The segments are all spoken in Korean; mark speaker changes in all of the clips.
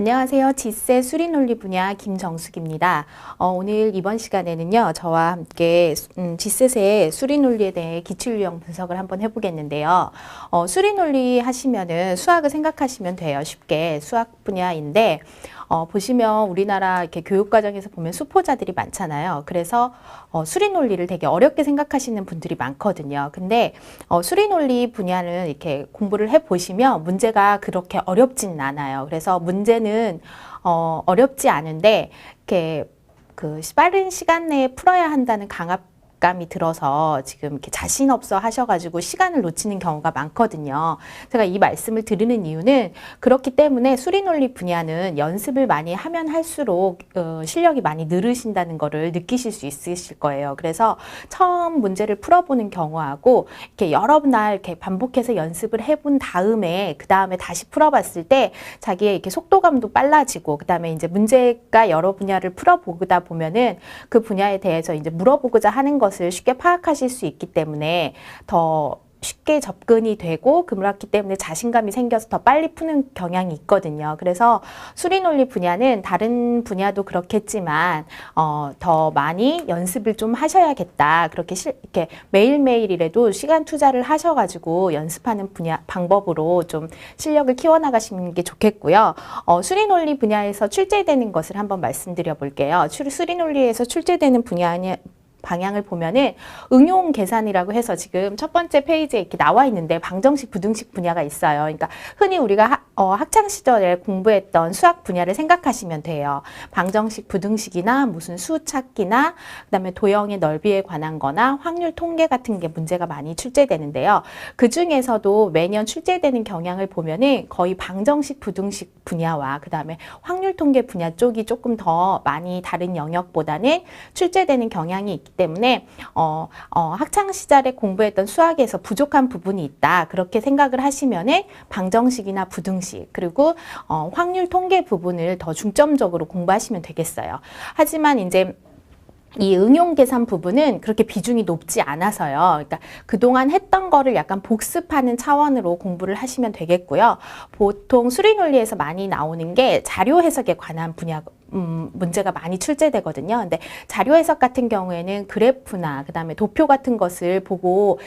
Speaker 1: 안녕하세요. 지세 수리논리 분야 김정숙입니다. 오늘 이번 시간에는요, 저와 함께 지세의 수리논리에 대해 기출유형 분석을 한번 해보겠는데요. 수리논리 하시면은 수학을 생각하시면 돼요. 쉽게 수학 분야인데, 보시면 우리나라 이렇게 교육과정에서 보면 수포자들이 많잖아요. 그래서 수리논리를 되게 어렵게 생각하시는 분들이 많거든요. 근데 수리논리 분야는 이렇게 공부를 해보시면 문제가 그렇게 어렵지는 않아요. 그래서 문제는 어렵지 않은데 이렇게 빠른 시간 내에 풀어야 한다는 강압감이 들어서 지금 이렇게 자신 없어 하셔가지고 시간을 놓치는 경우가 많거든요. 제가 이 말씀을 드리는 이유는 그렇기 때문에 수리논리 분야는 연습을 많이 하면 할수록 실력이 많이 늘으신다는 거를 느끼실 수 있으실 거예요. 그래서 처음 문제를 풀어보는 경우하고 이렇게 여러 날 이렇게 반복해서 연습을 해본 다음에 그 다음에 다시 풀어봤을 때 자기의 이렇게 속도감도 빨라지고 그 다음에 이제 문제가 여러 분야를 풀어보다 보면은 그 분야에 대해서 이제 물어보고자 하는 것을 쉽게 파악하실 수 있기 때문에 더 쉽게 접근이 되고 그렇기 때문에 자신감이 생겨서 더 빨리 푸는 경향이 있거든요. 그래서 수리논리 분야는 다른 분야도 그렇겠지만 더 많이 연습을 좀 하셔야겠다. 그렇게 이렇게 매일매일이라도 시간 투자를 하셔가지고 연습하는 분야 방법으로 좀 실력을 키워나가시는 게 좋겠고요. 수리논리 분야에서 출제되는 것을 한번 말씀드려 볼게요. 수리논리에서 출제되는 방향을 보면은 응용 계산이라고 해서 지금 첫 번째 페이지에 이렇게 나와 있는데 방정식, 부등식 분야가 있어요. 그러니까 흔히 우리가 학창 시절에 공부했던 수학 분야를 생각하시면 돼요. 방정식, 부등식이나 무슨 수 찾기나 그다음에 도형의 넓이에 관한 거나 확률 통계 같은 게 문제가 많이 출제되는데요. 그 중에서도 매년 출제되는 경향을 보면은 거의 방정식, 부등식 분야와 그다음에 확률 통계 분야 쪽이 조금 더 많이 다른 영역보다는 출제되는 경향이 있기 때문에 학창 시절에 공부했던 수학에서 부족한 부분이 있다. 그렇게 생각을 하시면은 방정식이나 부등식 그리고 확률 통계 부분을 더 중점적으로 공부하시면 되겠어요. 하지만 이제 이 응용 계산 부분은 그렇게 비중이 높지 않아서요. 그러니까 그동안 했던 거를 약간 복습하는 차원으로 공부를 하시면 되겠고요. 보통 수리논리에서 많이 나오는 게 자료 해석에 관한 분야 문제가 많이 출제되거든요. 근데 자료 해석 같은 경우에는 그래프나 그다음에 도표 같은 것을 보고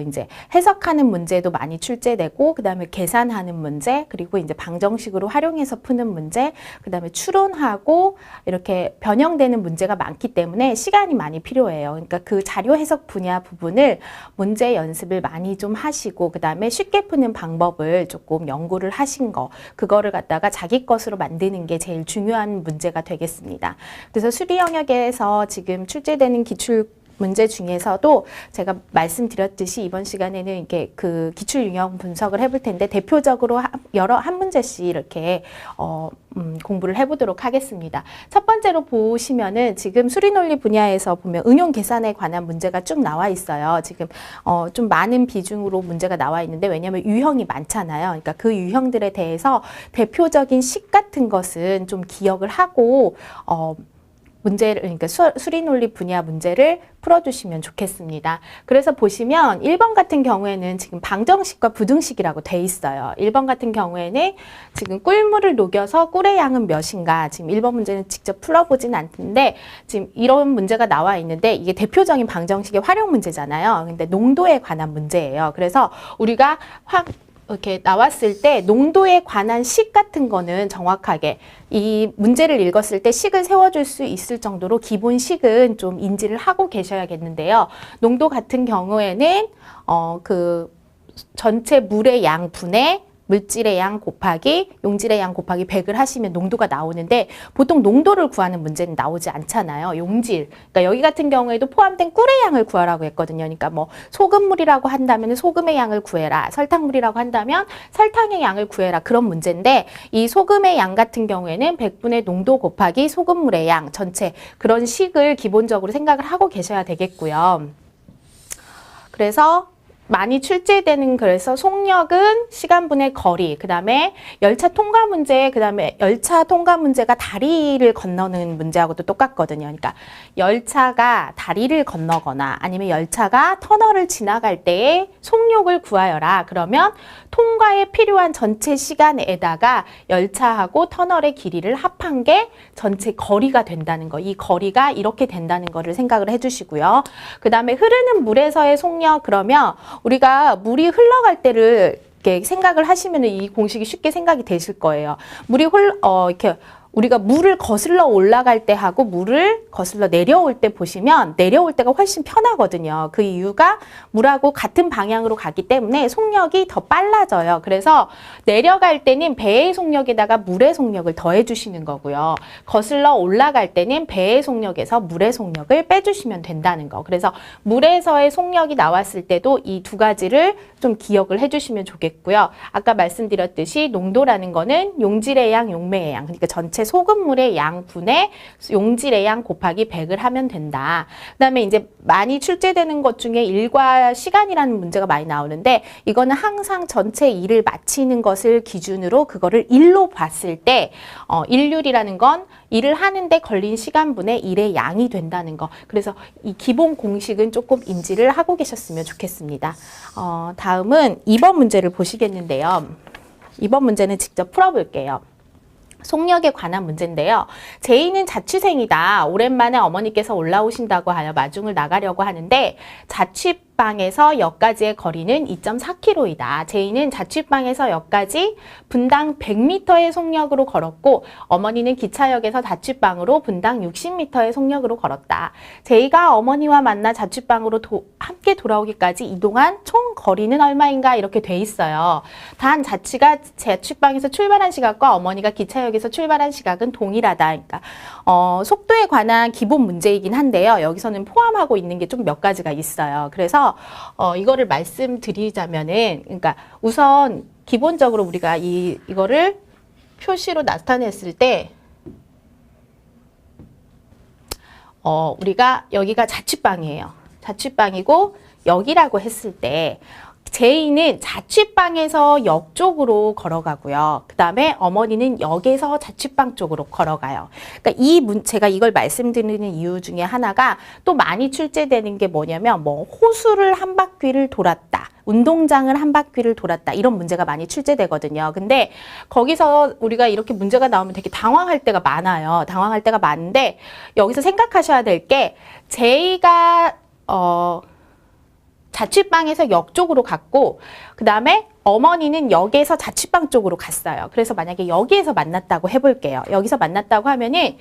Speaker 1: 이제 해석하는 문제도 많이 출제되고 그다음에 계산하는 문제 그리고 이제 방정식으로 활용해서 푸는 문제 그다음에 추론하고 이렇게 변형되는 문제가 많기 때문에 시간이 많이 필요해요. 그러니까 그 자료 해석 분야 부분을 문제 연습을 많이 좀 하시고 그다음에 쉽게 푸는 방법을 조금 연구를 하신 거 그거를 갖다가 자기 것으로 만드는 게 제일 중요한 문제가 되겠습니다. 그래서 수리 영역에서 지금 출제되는 기출 문제 중에서도 제가 말씀드렸듯이 이번 시간에는 이렇게 그 기출 유형 분석을 해볼 텐데 대표적으로 한 문제씩 이렇게 공부를 해보도록 하겠습니다. 첫 번째로 보시면은 지금 수리논리 분야에서 보면 응용 계산에 관한 문제가 쭉 나와 있어요. 지금 좀 많은 비중으로 문제가 나와 있는데 왜냐하면 유형이 많잖아요. 그러니까 그 유형들에 대해서 대표적인 식 같은 것은 좀 기억을 하고 그러니까 수리논리 분야 문제를 풀어주시면 좋겠습니다. 그래서 보시면 1번 같은 경우에는 지금 방정식과 부등식이라고 돼 있어요. 1번 같은 경우에는 지금 꿀물을 녹여서 꿀의 양은 몇인가 지금 1번 문제는 직접 풀어보진 않는데 지금 이런 문제가 나와 있는데 이게 대표적인 방정식의 활용 문제잖아요. 근데 농도에 관한 문제예요. 그래서 우리가 이렇게 나왔을 때 농도에 관한 식 같은 거는 정확하게 이 문제를 읽었을 때 식을 세워줄 수 있을 정도로 기본 식은 좀 인지를 하고 계셔야겠는데요. 농도 같은 경우에는 전체 물의 양 분의 물질의 양 곱하기 용질의 양 곱하기 100을 하시면 농도가 나오는데 보통 농도를 구하는 문제는 나오지 않잖아요. 용질. 그러니까 여기 같은 경우에도 포함된 꿀의 양을 구하라고 했거든요. 그러니까 뭐 소금물이라고 한다면 소금의 양을 구해라. 설탕물이라고 한다면 설탕의 양을 구해라. 그런 문제인데 이 소금의 양 같은 경우에는 100분의 농도 곱하기 소금물의 양 전체 그런 식을 기본적으로 생각을 하고 계셔야 되겠고요. 그래서 많이 출제되는 그래서 속력은 시간분의 거리, 그 다음에 열차 통과 문제, 그 다음에 열차 통과 문제가 다리를 건너는 문제하고도 똑같거든요. 그러니까 열차가 다리를 건너거나 아니면 열차가 터널을 지나갈 때의 속력을 구하여라. 그러면 통과에 필요한 전체 시간에다가 열차하고 터널의 길이를 합한 게 전체 거리가 된다는 거. 이 거리가 이렇게 된다는 거를 생각을 해주시고요. 그 다음에 흐르는 물에서의 속력, 그러면 우리가 물이 흘러갈 때를 이렇게 생각을 하시면 이 공식이 쉽게 생각이 되실 거예요. 물이 이렇게 우리가 물을 거슬러 올라갈 때 하고 물을 거슬러 내려올 때 보시면 내려올 때가 훨씬 편하거든요. 그 이유가 물하고 같은 방향으로 가기 때문에 속력이 더 빨라져요. 그래서 내려갈 때는 배의 속력에다가 물의 속력을 더해 주시는 거고요. 거슬러 올라갈 때는 배의 속력에서 물의 속력을 빼주시면 된다는 거. 그래서 물에서의 속력이 나왔을 때도 이 두 가지를 좀 기억을 해주시면 좋겠고요. 아까 말씀드렸듯이 농도라는 거는 용질의 양, 용매의 양, 그러니까 전체 소금물의 양분의 용질의 양 곱하기 100을 하면 된다. 그 다음에 이제 많이 출제되는 것 중에 일과 시간이라는 문제가 많이 나오는데 이거는 항상 전체 일을 마치는 것을 기준으로 그거를 일로 봤을 때 일률이라는 건 일을 하는데 걸린 시간분의 일의 양이 된다는 거. 그래서 이 기본 공식은 조금 인지를 하고 계셨으면 좋겠습니다. 다음은 2번 문제를 보시겠는데요. 2번 문제는 직접 풀어볼게요. 속력에 관한 문제인데요. 제2는 자취생이다. 오랜만에 어머니께서 올라오신다고 하여 마중을 나가려고 하는데 자취방에서 역까지의 거리는 2.4km이다. 제2는 자취방에서 역까지 분당 100m의 속력으로 걸었고 어머니는 기차역에서 자취방으로 분당 60m의 속력으로 걸었다. 제2가 어머니와 만나 자취방으로 함께 돌아오기까지 이동한 총 거리는 얼마인가 이렇게 돼 있어요. 단 자취방에서 출발한 시각과 어머니가 기차역에서 출발한 시각은 동일하다. 그러니까 속도에 관한 기본 문제이긴 한데요. 여기서는 포함하고 있는 게 좀 몇 가지가 있어요. 그래서 이거를 말씀드리자면은, 그러니까 우선 기본적으로 우리가 이거를 표시로 나타냈을 때 우리가 여기가 자취방이에요. 자취방이고 여기라고 했을 때 제2는 자취방에서 역 쪽으로 걸어가고요. 그 다음에 어머니는 역에서 자취방 쪽으로 걸어가요. 그러니까 제가 이걸 말씀드리는 이유 중에 하나가 또 많이 출제되는 게 뭐냐면 호수를 한 바퀴를 돌았다. 운동장을 한 바퀴를 돌았다. 이런 문제가 많이 출제되거든요. 근데 거기서 우리가 이렇게 문제가 나오면 되게 당황할 때가 많아요. 당황할 때가 많은데 여기서 생각하셔야 될 게 제2가 자취방에서 역 쪽으로 갔고 그 다음에 어머니는 역에서 자취방 쪽으로 갔어요. 그래서 만약에 여기에서 만났다고 해볼게요. 여기서 만났다고 하면은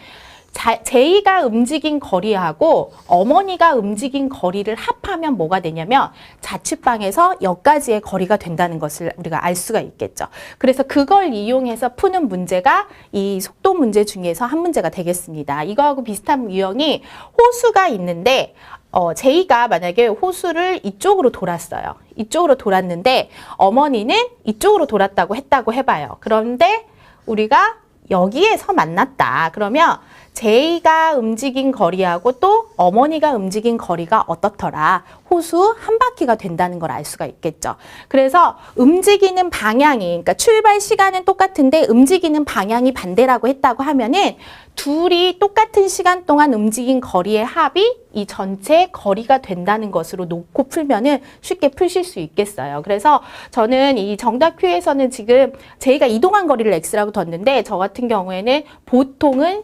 Speaker 1: 제2가 움직인 거리하고 어머니가 움직인 거리를 합하면 뭐가 되냐면 자취방에서 역까지의 거리가 된다는 것을 우리가 알 수가 있겠죠. 그래서 그걸 이용해서 푸는 문제가 이 속도 문제 중에서 한 문제가 되겠습니다. 이거하고 비슷한 유형이 호수가 있는데 제2가 만약에 호수를 이쪽으로 돌았어요. 이쪽으로 돌았는데 어머니는 이쪽으로 돌았다고 했다고 해봐요. 그런데 우리가 여기에서 만났다. 그러면 제2가 움직인 거리하고 또 어머니가 움직인 거리가 어떻더라. 호수 한 바퀴가 된다는 걸 알 수가 있겠죠. 그래서 움직이는 방향이, 그러니까 출발 시간은 똑같은데 움직이는 방향이 반대라고 했다고 하면은 둘이 똑같은 시간 동안 움직인 거리의 합이 이 전체 거리가 된다는 것으로 놓고 풀면은 쉽게 푸실 수 있겠어요. 그래서 저는 이 정답 큐에서는 지금 제2가 이동한 거리를 x라고 뒀는데 저 같은 경우에는 보통은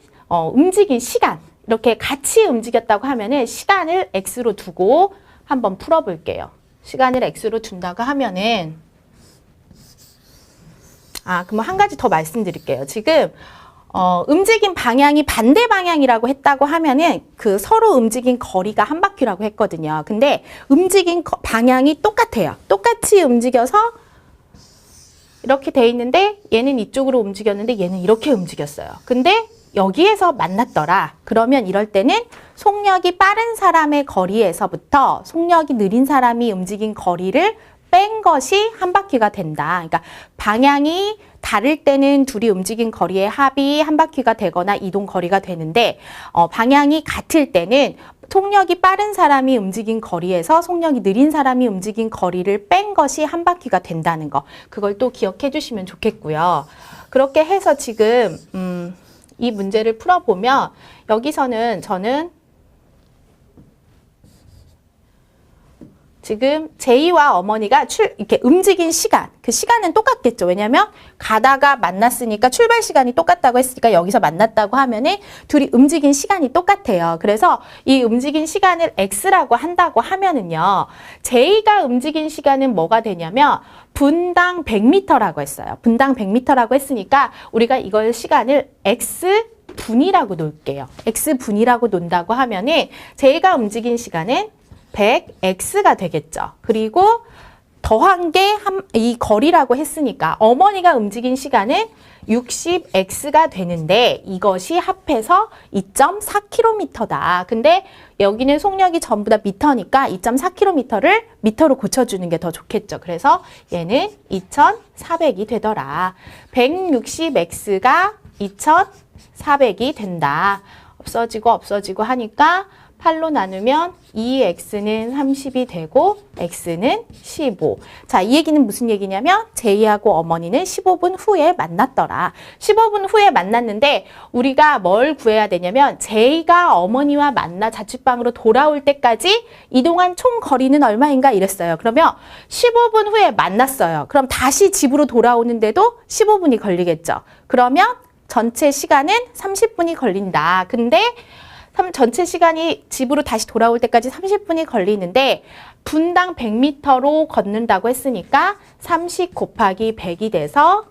Speaker 1: 움직인 시간, 이렇게 같이 움직였다고 하면은 시간을 x로 두고 한번 풀어볼게요. 시간을 x로 둔다고 하면은 그럼 한 가지 더 말씀드릴게요. 지금 움직인 방향이 반대 방향이라고 했다고 하면은 그 서로 움직인 거리가 한 바퀴라고 했거든요. 근데 움직인 방향이 똑같아요. 똑같이 움직여서 이렇게 돼 있는데 얘는 이쪽으로 움직였는데 얘는 이렇게 움직였어요. 근데 여기에서 만났더라. 그러면 이럴 때는 속력이 빠른 사람의 거리에서부터 속력이 느린 사람이 움직인 거리를 뺀 것이 한 바퀴가 된다. 그러니까 방향이 다를 때는 둘이 움직인 거리의 합이 한 바퀴가 되거나 이동 거리가 되는데 방향이 같을 때는 속력이 빠른 사람이 움직인 거리에서 속력이 느린 사람이 움직인 거리를 뺀 것이 한 바퀴가 된다는 거. 그걸 또 기억해 주시면 좋겠고요. 그렇게 해서 지금 이 문제를 풀어보면 여기서는 저는 지금 제이와 어머니가 이렇게 움직인 시간, 그 시간은 똑같겠죠. 왜냐면 가다가 만났으니까 출발 시간이 똑같다고 했으니까 여기서 만났다고 하면은 둘이 움직인 시간이 똑같아요. 그래서 이 움직인 시간을 X라고 한다고 하면은요. 제이가 움직인 시간은 뭐가 되냐면 분당 100m라고 했어요. 분당 100m라고 했으니까 우리가 이걸 시간을 X 분이라고 놓을게요. X 분이라고 놓는다고 하면은 제이가 움직인 시간은 100x가 되겠죠. 그리고 더한 게 이 거리라고 했으니까 어머니가 움직인 시간은 60x가 되는데 이것이 합해서 2.4km다. 근데 여기는 속력이 전부 다 미터니까 2.4km를 미터로 고쳐주는 게 더 좋겠죠. 그래서 얘는 2,400이 되더라. 160x가 2,400이 된다. 없어지고 하니까 8로 나누면 2x는 30이 되고 x는 15. 자, 이 얘기는 무슨 얘기냐면 제이하고 어머니는 15분 후에 만났더라. 15분 후에 만났는데 우리가 뭘 구해야 되냐면 제이가 어머니와 만나 자취방으로 돌아올 때까지 이동한 총 거리는 얼마인가 이랬어요. 그러면 15분 후에 만났어요. 그럼 다시 집으로 돌아오는데도 15분이 걸리겠죠. 그러면 전체 시간은 30분이 걸린다. 근데 전체 시간이 집으로 다시 돌아올 때까지 30분이 걸리는데 분당 100m로 걷는다고 했으니까 30 곱하기 100이 돼서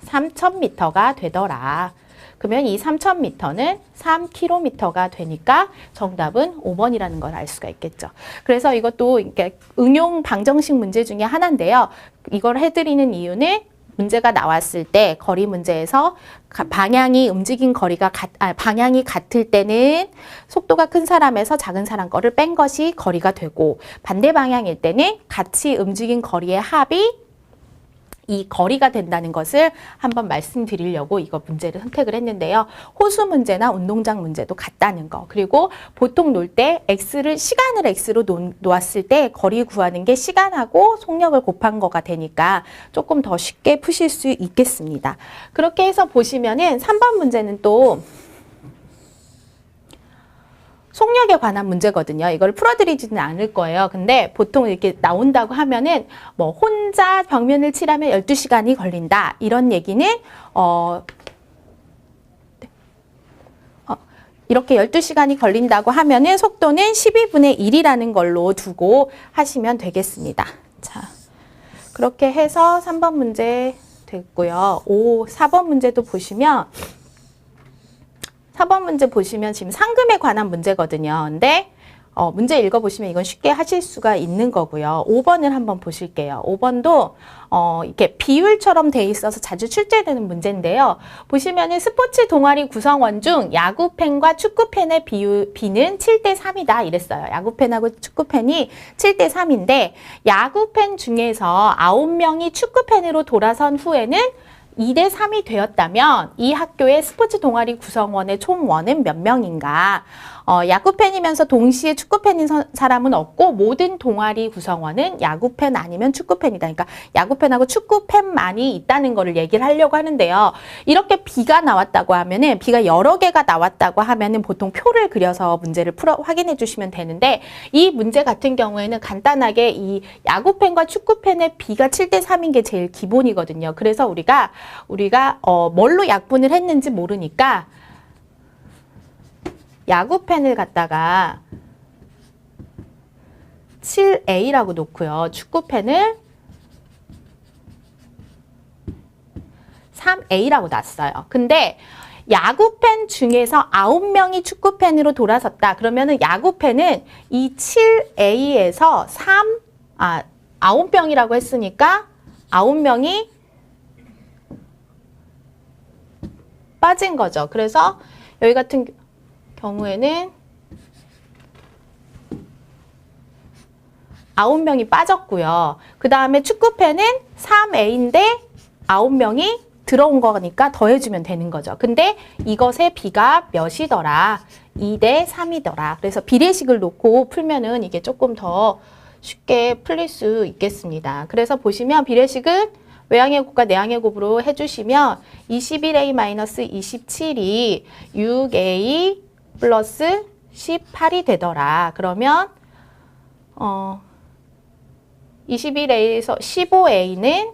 Speaker 1: 3000m가 되더라. 그러면 이 3000m는 3km가 되니까 정답은 5번이라는 걸 알 수가 있겠죠. 그래서 이것도 이렇게 응용 방정식 문제 중에 하나인데요. 이걸 해드리는 이유는 문제가 나왔을 때 거리 문제에서 방향이 움직인 거리가 방향이 같을 때는 속도가 큰 사람에서 작은 사람 거를 뺀 것이 거리가 되고 반대 방향일 때는 같이 움직인 거리의 합이 이 거리가 된다는 것을 한번 말씀드리려고 이거 문제를 선택을 했는데요. 호수 문제나 운동장 문제도 같다는 거. 그리고 보통 놀 때 시간을 X로 놓았을 때 거리 구하는 게 시간하고 속력을 곱한 거가 되니까 조금 더 쉽게 푸실 수 있겠습니다. 그렇게 해서 보시면은 3번 문제는 또 속력에 관한 문제거든요. 이걸 풀어드리지는 않을 거예요. 근데 보통 이렇게 나온다고 하면은 뭐 혼자 벽면을 칠하면 12시간이 걸린다. 이런 얘기는 이렇게 12시간이 걸린다고 하면은 속도는 12분의 1이라는 걸로 두고 하시면 되겠습니다. 자, 그렇게 해서 3번 문제 됐고요. 4번 문제도 보시면 4번 문제 보시면 지금 상금에 관한 문제거든요. 근데 문제 읽어보시면 이건 쉽게 하실 수가 있는 거고요. 5번을 한번 보실게요. 5번도 이렇게 비율처럼 돼 있어서 자주 출제되는 문제인데요. 보시면은 스포츠 동아리 구성원 중 야구팬과 축구팬의 비는 7대 3이다 이랬어요. 야구팬하고 축구팬이 7대 3인데 야구팬 중에서 9명이 축구팬으로 돌아선 후에는 2대 3이 되었다면 이 학교의 스포츠 동아리 구성원의 총원은 몇 명인가? 야구팬이면서 동시에 축구팬인 사람은 없고 모든 동아리 구성원은 야구팬 아니면 축구팬이다. 그러니까 야구팬하고 축구팬만이 있다는 거를 얘기를 하려고 하는데요. 이렇게 비가 나왔다고 하면은 비가 여러 개가 나왔다고 하면은 보통 표를 그려서 문제를 확인해 주시면 되는데 이 문제 같은 경우에는 간단하게 이 야구팬과 축구팬의 비가 7대 3인 게 제일 기본이거든요. 그래서 우리가 뭘로 약분을 했는지 모르니까 야구팬을 갖다가 7A라고 놓고요. 축구팬을 3A라고 놨어요. 근데 야구팬 중에서 9명이 축구팬으로 돌아섰다. 그러면은 야구팬은 이 7A에서 9명이라고 했으니까 9명이 빠진 거죠. 그래서 여기 같은 경우에는 9명이 빠졌고요. 그 다음에 축구팬은 3A인데 9명이 들어온 거니까 더해주면 되는 거죠. 근데 이것의 B가 몇이더라? 2대 3이더라. 그래서 비례식을 놓고 풀면은 이게 조금 더 쉽게 풀릴 수 있겠습니다. 그래서 보시면 비례식은 외항의 곱과 내항의 곱으로 해주시면 21a-27이 6a 플러스 18이 되더라. 그러면 21a에서 15a는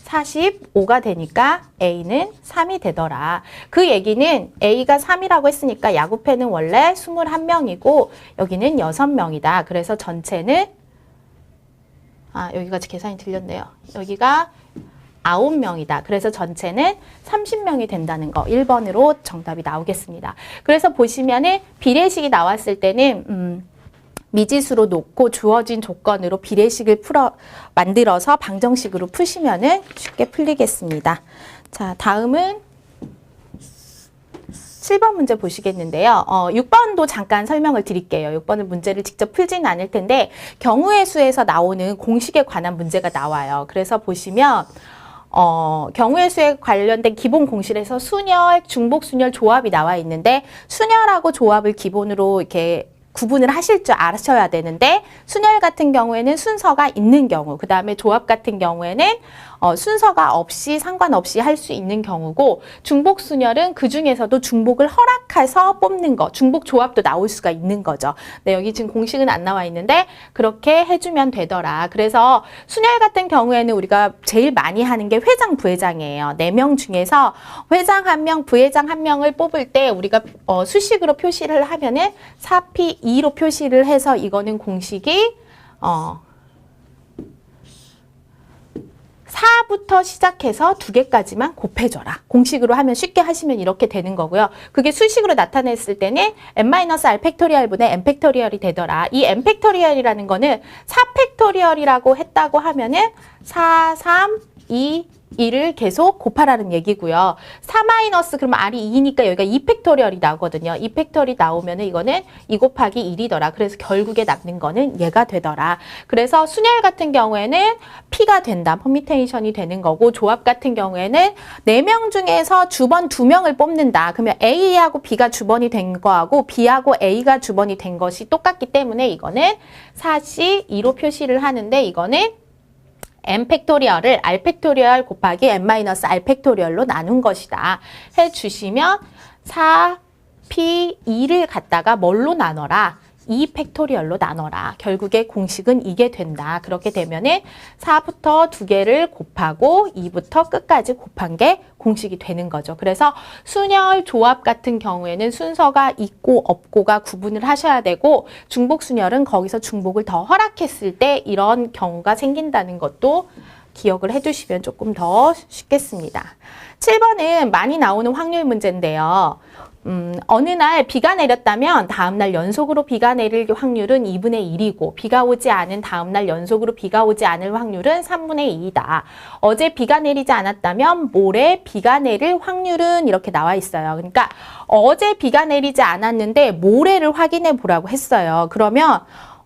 Speaker 1: 45가 되니까 a는 3이 되더라. 그 얘기는 a가 3이라고 했으니까 야구패는 원래 21명이고 여기는 6명이다. 그래서 전체는 여기가 계산이 틀렸네요. 여기가 9명이다. 그래서 전체는 30명이 된다는 거 1번으로 정답이 나오겠습니다. 그래서 보시면은 비례식이 나왔을 때는 미지수로 놓고 주어진 조건으로 비례식을 만들어서 방정식으로 푸시면은 쉽게 풀리겠습니다. 자, 다음은 7번 문제 보시겠는데요. 6번도 잠깐 설명을 드릴게요. 6번은 문제를 직접 풀지는 않을 텐데 경우의 수에서 나오는 공식에 관한 문제가 나와요. 그래서 보시면 경우의 수에 관련된 기본 공식에서 순열, 중복순열, 조합이 나와 있는데 순열하고 조합을 기본으로 이렇게 구분을 하실 줄 아셔야 되는데 순열 같은 경우에는 순서가 있는 경우, 그 다음에 조합 같은 경우에는 순서가 없이 상관없이 할 수 있는 경우고 중복순열은 그 중에서도 중복을 허락해서 뽑는 거, 중복 조합도 나올 수가 있는 거죠. 네, 여기 지금 공식은 안 나와 있는데 그렇게 해주면 되더라. 그래서 순열 같은 경우에는 우리가 제일 많이 하는 게 회장, 부회장이에요. 4명 중에서 회장 1명, 부회장 1명을 뽑을 때 우리가 수식으로 표시를 하면은 4P2로 표시를 해서 이거는 공식이 4부터 시작해서 2개까지만 곱해줘라. 공식으로 하면 쉽게 하시면 이렇게 되는 거고요. 그게 수식으로 나타냈을 때는 n-r 팩토리얼분의 n 팩토리얼이 되더라. 이 n 팩토리얼이라는 거는 4 팩토리얼이라고 했다고 하면은 4, 3, 2, 2를 계속 곱하라는 얘기고요. 4 마이너스 그러면 r이 2니까 여기가 2 팩토리얼이 나오거든요. 2 팩토리 나오면은 이거는 2 곱하기 1이더라. 그래서 결국에 남는 거는 얘가 되더라. 그래서 순열 같은 경우에는 P가 된다. 퍼미테이션이 되는 거고 조합 같은 경우에는 4명 중에서 주번 2명을 뽑는다. 그러면 A하고 B가 주번이 된 거하고 B하고 A가 주번이 된 것이 똑같기 때문에 이거는 4C2로 표시를 하는데 이거는 n 팩토리얼을 r 팩토리얼 곱하기 n-r 팩토리얼로 나눈 것이다. 해주시면 4p2를 갖다가 뭘로 나눠라? 2 팩토리얼로 나눠라. 결국에 공식은 이게 된다. 그렇게 되면은 4부터 2개를 곱하고 2부터 끝까지 곱한 게 공식이 되는 거죠. 그래서 순열, 조합 같은 경우에는 순서가 있고 없고가 구분을 하셔야 되고 중복순열은 거기서 중복을 더 허락했을 때 이런 경우가 생긴다는 것도 기억을 해두시면 조금 더 쉽겠습니다. 7번은 많이 나오는 확률 문제인데요. 어느 날 비가 내렸다면 다음날 연속으로 비가 내릴 확률은 2분의 1이고 비가 오지 않은 다음날 연속으로 비가 오지 않을 확률은 3분의 2이다. 어제 비가 내리지 않았다면 모레 비가 내릴 확률은 이렇게 나와 있어요. 그러니까 어제 비가 내리지 않았는데 모레를 확인해 보라고 했어요. 그러면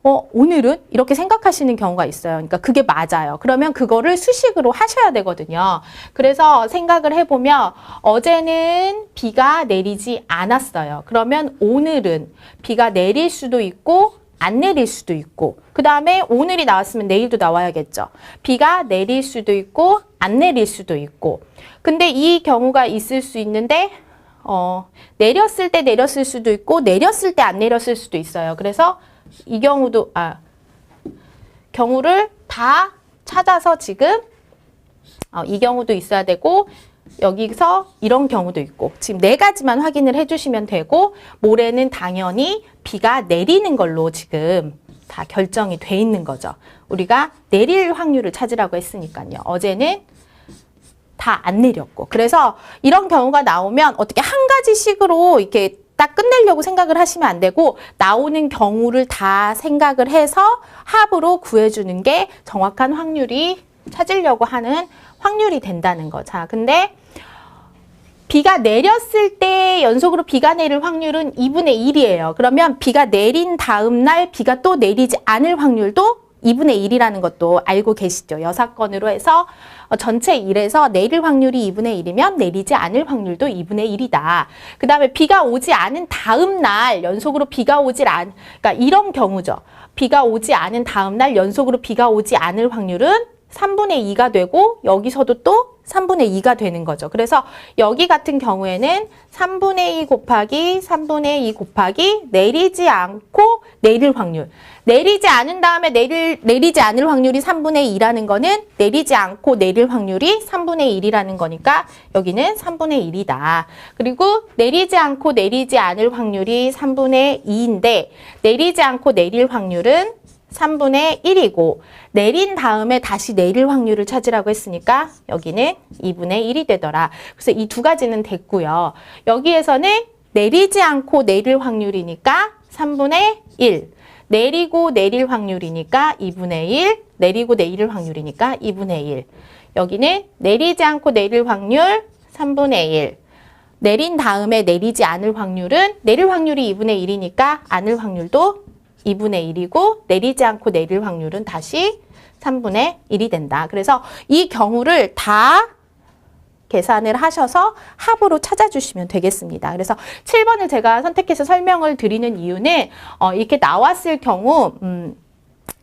Speaker 1: 오늘은 이렇게 생각하시는 경우가 있어요. 그러니까 그게 맞아요. 그러면 그거를 수식으로 하셔야 되거든요. 그래서 생각을 해보면 어제는 비가 내리지 않았어요. 그러면 오늘은 비가 내릴 수도 있고 안 내릴 수도 있고 그 다음에 오늘이 나왔으면 내일도 나와야겠죠. 비가 내릴 수도 있고 안 내릴 수도 있고 근데 이 경우가 있을 수 있는데 내렸을 때 내렸을 수도 있고 내렸을 때 안 내렸을 수도 있어요. 그래서 이 경우도 경우를 다 찾아서 지금 이 경우도 있어야 되고 여기서 이런 경우도 있고 지금 4가지만 확인을 해주시면 되고 모레는 당연히 비가 내리는 걸로 지금 다 결정이 돼 있는 거죠. 우리가 내릴 확률을 찾으라고 했으니까요. 어제는 다 안 내렸고 그래서 이런 경우가 나오면 어떻게 한 가지씩으로 이렇게 딱 끝내려고 생각을 하시면 안 되고 나오는 경우를 다 생각을 해서 합으로 구해주는 게 정확한 확률이 찾으려고 하는 확률이 된다는 거. 자, 근데 비가 내렸을 때 연속으로 비가 내릴 확률은 2분의 1이에요. 그러면 비가 내린 다음 날 비가 또 내리지 않을 확률도 2분의 1이라는 것도 알고 계시죠? 여사건으로 해서 전체 1에서 내릴 확률이 2분의 1이면 내리지 않을 확률도 2분의 1이다. 그 다음에 비가 오지 않은 다음 날 연속으로 비가 오질 그러니까 이런 경우죠. 비가 오지 않은 다음 날 연속으로 비가 오지 않을 확률은 3분의 2가 되고 여기서도 또 3분의 2가 되는 거죠. 그래서 여기 같은 경우에는 3분의 2 곱하기 3분의 2 곱하기 내리지 않고 내릴 확률. 내리지 않은 다음에 내리지 않을 확률이 3분의 2라는 거는 내리지 않고 내릴 확률이 3분의 1이라는 거니까 여기는 3분의 1이다. 그리고 내리지 않고 내리지 않을 확률이 3분의 2인데 내리지 않고 내릴 확률은 3분의 1이고 내린 다음에 다시 내릴 확률을 찾으라고 했으니까 여기는 2분의 1이 되더라. 그래서 이 두 가지는 됐고요. 여기에서는 내리지 않고 내릴 확률이니까 3분의 1. 내리고 내릴 확률이니까 2분의 1. 내리고 내릴 확률이니까 2분의 1. 여기는 내리지 않고 내릴 확률 3분의 1. 내린 다음에 내리지 않을 확률은 내릴 확률이 2분의 1이니까 않을 확률도 2분의 1이고 내리지 않고 내릴 확률은 다시 3분의 1이 된다. 그래서 이 경우를 다 계산을 하셔서 합으로 찾아주시면 되겠습니다. 그래서 7번을 제가 선택해서 설명을 드리는 이유는 이렇게 나왔을 경우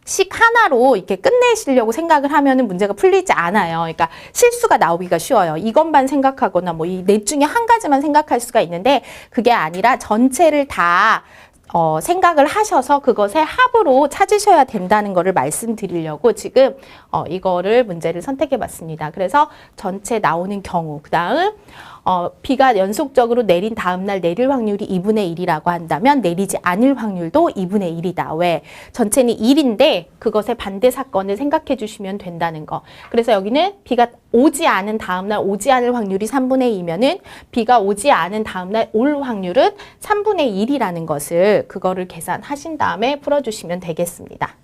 Speaker 1: 식 하나로 이렇게 끝내시려고 생각을 하면은 문제가 풀리지 않아요. 그러니까 실수가 나오기가 쉬워요. 이것만 생각하거나 뭐 이 넷 중에 한 가지만 생각할 수가 있는데 그게 아니라 전체를 다 생각을 하셔서 그것의 합으로 찾으셔야 된다는 거를 말씀드리려고 지금 이거를 문제를 선택해 봤습니다. 그래서 전체 나오는 경우, 그 다음 비가 연속적으로 내린 다음 날 내릴 확률이 2분의 1이라고 한다면 내리지 않을 확률도 2분의 1이다. 왜? 전체는 1인데 그것의 반대 사건을 생각해 주시면 된다는 거. 그래서 여기는 비가 오지 않은 다음 날 오지 않을 확률이 3분의 2면은 비가 오지 않은 다음 날 올 확률은 3분의 1이라는 것을 그거를 계산하신 다음에 풀어주시면 되겠습니다.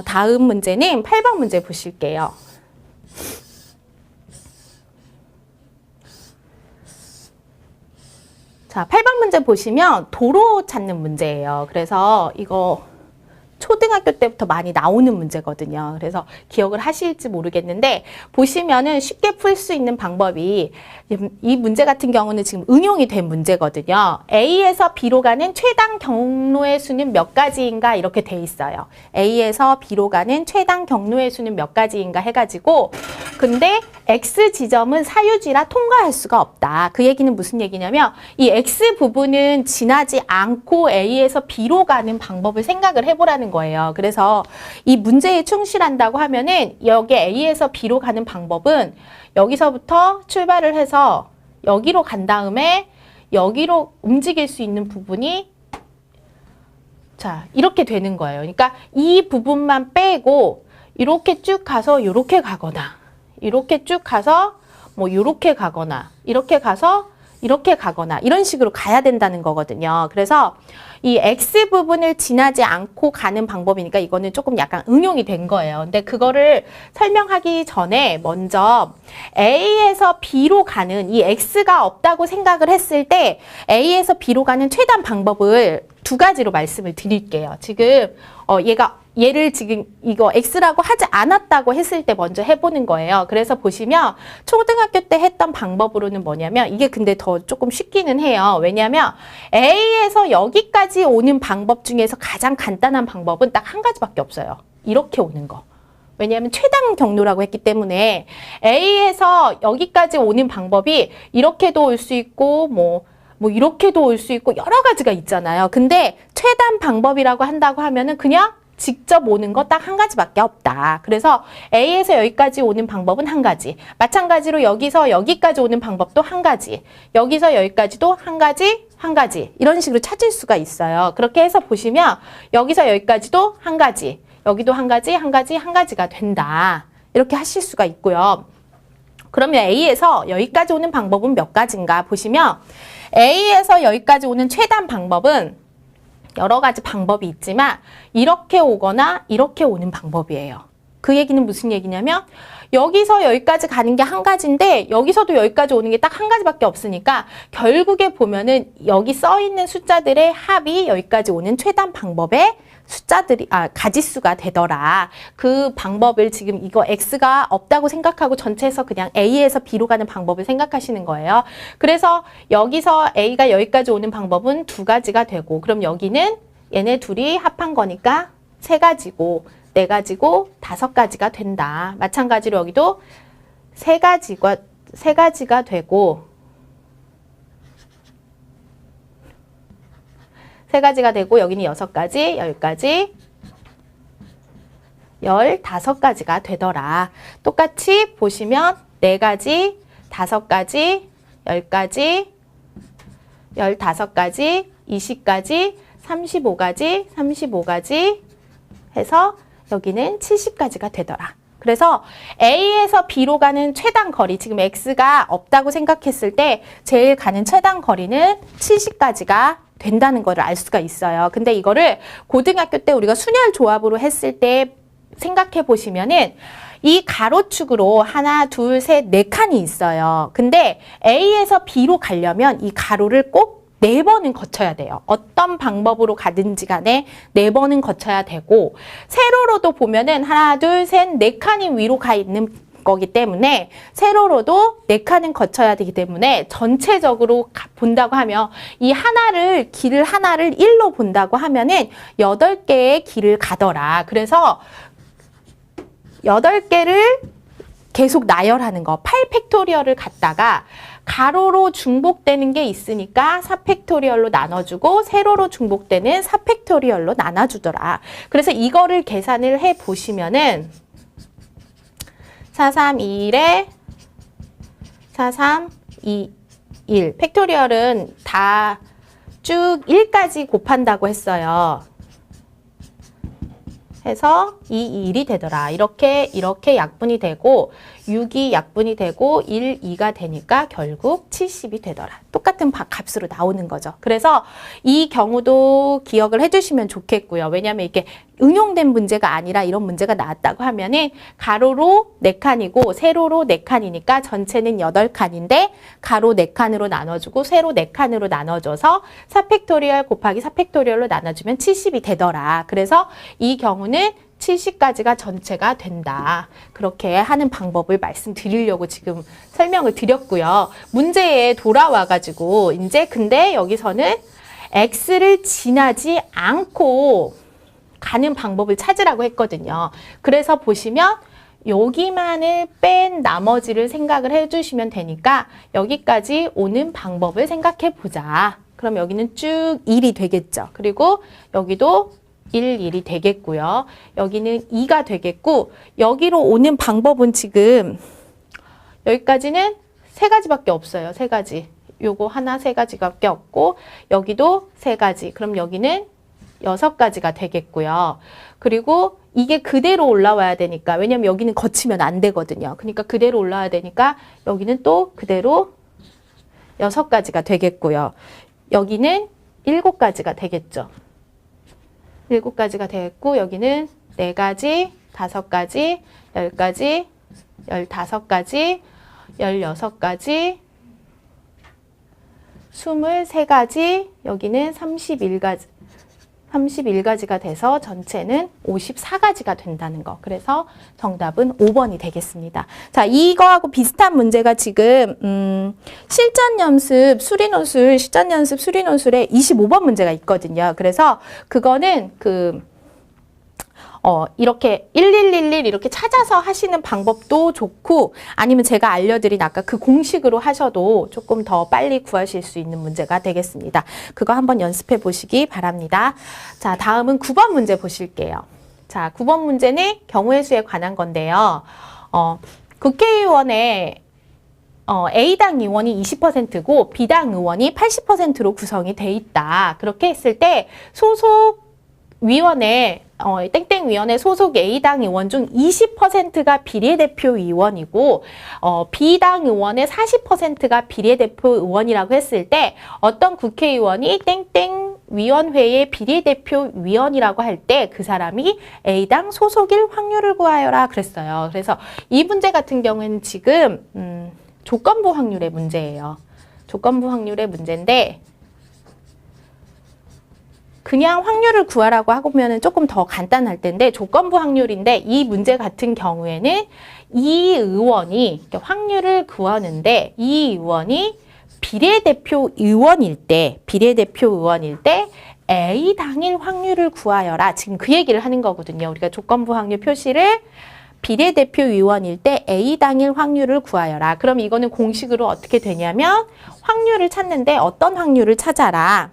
Speaker 1: 다음 문제는 8번 문제 보실게요. 자, 8번 문제 보시면 도로 찾는 문제예요. 그래서 이거 초등학교 때부터 많이 나오는 문제거든요. 그래서 기억을 하실지 모르겠는데 보시면은 쉽게 풀 수 있는 방법이 이 문제 같은 경우는 지금 응용이 된 문제거든요. A에서 B로 가는 최단 경로의 수는 몇 가지인가 이렇게 돼 있어요. A에서 B로 가는 최단 경로의 수는 몇 가지인가 해가지고 근데 X 지점은 사유지라 통과할 수가 없다. 그 얘기는 무슨 얘기냐면 이 X 부분은 지나지 않고 A에서 B로 가는 방법을 생각을 해보라는 거예요. 그래서 이 문제에 충실한다고 하면은 여기 A에서 B로 가는 방법은 여기서부터 출발을 해서 여기로 간 다음에 여기로 움직일 수 있는 부분이 자 이렇게 되는 거예요. 그러니까 이 부분만 빼고 이렇게 쭉 가서 이렇게 가거나 이렇게 쭉 가서 뭐 이렇게 가거나 이렇게 가서 이렇게 가거나 이런 식으로 가야 된다는 거거든요. 그래서 이 X 부분을 지나지 않고 가는 방법이니까 이거는 조금 약간 응용이 된 거예요. 근데 그거를 설명하기 전에 먼저 A에서 B로 가는 이 X가 없다고 생각을 했을 때 A에서 B로 가는 최단 방법을 두 가지로 말씀을 드릴게요. 지금 얘를 지금 이거 X라고 하지 않았다고 했을 때 먼저 해보는 거예요. 그래서 보시면 초등학교 때 했던 방법으로는 뭐냐면 이게 근데 더 조금 쉽기는 해요. 왜냐하면 A에서 여기까지 오는 방법 중에서 가장 간단한 방법은 딱 한 가지밖에 없어요. 이렇게 오는 거. 왜냐하면 최단 경로라고 했기 때문에 A에서 여기까지 오는 방법이 이렇게도 올 수 있고 뭐 이렇게도 올 수 있고 여러 가지가 있잖아요. 근데 최단 방법이라고 한다고 하면은 그냥 직접 오는 거 딱 한 가지밖에 없다. 그래서 A에서 여기까지 오는 방법은 한 가지. 마찬가지로 여기서 여기까지 오는 방법도 한 가지. 여기서 여기까지도 한 가지, 한 가지. 이런 식으로 찾을 수가 있어요. 그렇게 해서 보시면 여기서 여기까지도 한 가지. 여기도 한 가지, 한 가지, 한 가지가 된다. 이렇게 하실 수가 있고요. 그러면 A에서 여기까지 오는 방법은 몇 가지인가 보시면 A에서 여기까지 오는 최단 방법은 여러 가지 방법이 있지만 이렇게 오거나 이렇게 오는 방법이에요. 그 얘기는 무슨 얘기냐면 여기서 여기까지 가는 게 한 가지인데 여기서도 여기까지 오는 게 딱 한 가지밖에 없으니까 결국에 보면은 여기 써 있는 숫자들의 합이 여기까지 오는 최단 방법에 숫자들이 가지수가 되더라. 그 방법을 지금 이거 x가 없다고 생각하고 전체에서 그냥 a에서 b로 가는 방법을 생각하시는 거예요. 그래서 여기서 a가 여기까지 오는 방법은 두 가지가 되고, 그럼 여기는 얘네 둘이 합한 거니까 세 가지고, 네 가지고, 다섯 가지가 된다. 마찬가지로 여기도 세 가지가 되고, 세 가지가 되고, 여기는 6가지, 10가지, 15가지가 되더라. 똑같이 보시면 4가지, 5가지, 10가지, 15가지, 20가지, 35가지, 35가지 해서 여기는 70가지가 되더라. 그래서 A에서 B로 가는 최단 거리, 지금 X가 없다고 생각했을 때 제일 가는 최단 거리는 70가지가 된다는 거를 알 수가 있어요. 근데 이거를 고등학교 때 우리가 순열 조합으로 했을 때 생각해 보시면은 이 가로축으로 하나, 둘, 셋, 네 칸이 있어요. 근데 A에서 B로 가려면 이 가로를 꼭 4번은 거쳐야 돼요. 어떤 방법으로 가든지 간에 4번은 거쳐야 되고, 세로로도 보면은 하나, 둘, 셋, 네 칸이 위로 가 있는 거기 때문에 세로로도 4칸은 거쳐야 되기 때문에 전체적으로 본다고 하면 이 길을 하나를 1로 본다고 하면은 8개의 길을 가더라. 그래서 8개를 계속 나열하는 거, 8팩토리얼을 갖다가 가로로 중복되는 게 있으니까 4팩토리얼로 나눠주고 세로로 중복되는 4팩토리얼로 나눠주더라. 그래서 이거를 계산을 해 보시면은 4, 3, 2, 1에 4, 3, 2, 1 팩토리얼은 다 쭉 1까지 곱한다고 했어요. 해서 2, 1이 되더라. 이렇게 약분이 되고 6이 약분이 되고 1, 2가 되니까 결국 70이 되더라. 똑같은 값으로 나오는 거죠. 그래서 이 경우도 기억을 해주시면 좋겠고요. 왜냐하면 이게 응용된 문제가 아니라 이런 문제가 나왔다고 하면은 가로로 4칸이고 세로로 4칸이니까 전체는 8칸인데 가로 4칸으로 나눠주고 세로 4칸으로 나눠줘서 4팩토리얼 곱하기 4팩토리얼로 나눠주면 70이 되더라. 그래서 이 경우는 70가지가 전체가 된다. 그렇게 하는 방법을 말씀드리려고 지금 설명을 드렸고요. 문제에 돌아와가지고 이제 근데 여기서는 X를 지나지 않고 가는 방법을 찾으라고 했거든요. 그래서 보시면 여기만을 뺀 나머지를 생각을 해주시면 되니까 여기까지 오는 방법을 생각해 보자. 그럼 여기는 쭉 1이 되겠죠. 그리고 여기도 1이 되겠고요. 여기는 2가 되겠고 여기로 오는 방법은 지금 여기까지는 3가지밖에 없어요. 3가지. 요거 하나 3가지밖에 없고 여기도 3가지. 그럼 여기는 6가지가 되겠고요. 그리고 이게 그대로 올라와야 되니까 왜냐면 여기는 거치면 안 되거든요. 그러니까 그대로 올라와야 되니까 여기는 또 그대로 6가지가 되겠고요. 여기는 7가지가 되겠죠. 7가지가 되겠고 여기는 4가지, 5가지, 10가지, 15가지, 16가지, 23가지, 여기는 31가지가 돼서 전체는 54가지가 된다는 거. 그래서 정답은 5번이 되겠습니다. 자, 이거하고 비슷한 문제가 지금 실전연습 수리논술 25번 문제가 있거든요. 그래서 그거는 이렇게 1111 이렇게 찾아서 하시는 방법도 좋고 아니면 제가 알려드린 아까 그 공식으로 하셔도 조금 더 빨리 구하실 수 있는 문제가 되겠습니다. 그거 한번 연습해 보시기 바랍니다. 자, 다음은 9번 문제 보실게요. 자, 9번 문제는 경우의 수에 관한 건데요. 국회의원의 A당 의원이 20%고 B당 의원이 80%로 구성이 돼 있다. 그렇게 했을 때 소속 위원회 땡땡 위원회 소속 A당 의원 중 20%가 비례대표 의원이고 B당 의원의 40%가 비례대표 의원이라고 했을 때 어떤 국회의원이 땡땡 위원회의 비례대표 위원이라고 할 때 그 사람이 A당 소속일 확률을 구하여라 그랬어요. 그래서 이 문제 같은 경우에는 지금 조건부 확률의 문제예요. 조건부 확률의 문제인데 그냥 확률을 구하라고 하면은 조금 더 간단할 텐데 조건부 확률인데 이 문제 같은 경우에는 이 의원이 확률을 구하는데 이 의원이 비례대표 의원일 때 A 당일 확률을 구하여라. 지금 그 얘기를 하는 거거든요. 우리가 조건부 확률 표시를 비례대표 의원일 때 A 당일 확률을 구하여라. 그럼 이거는 공식으로 어떻게 되냐면 확률을 찾는데 어떤 확률을 찾아라.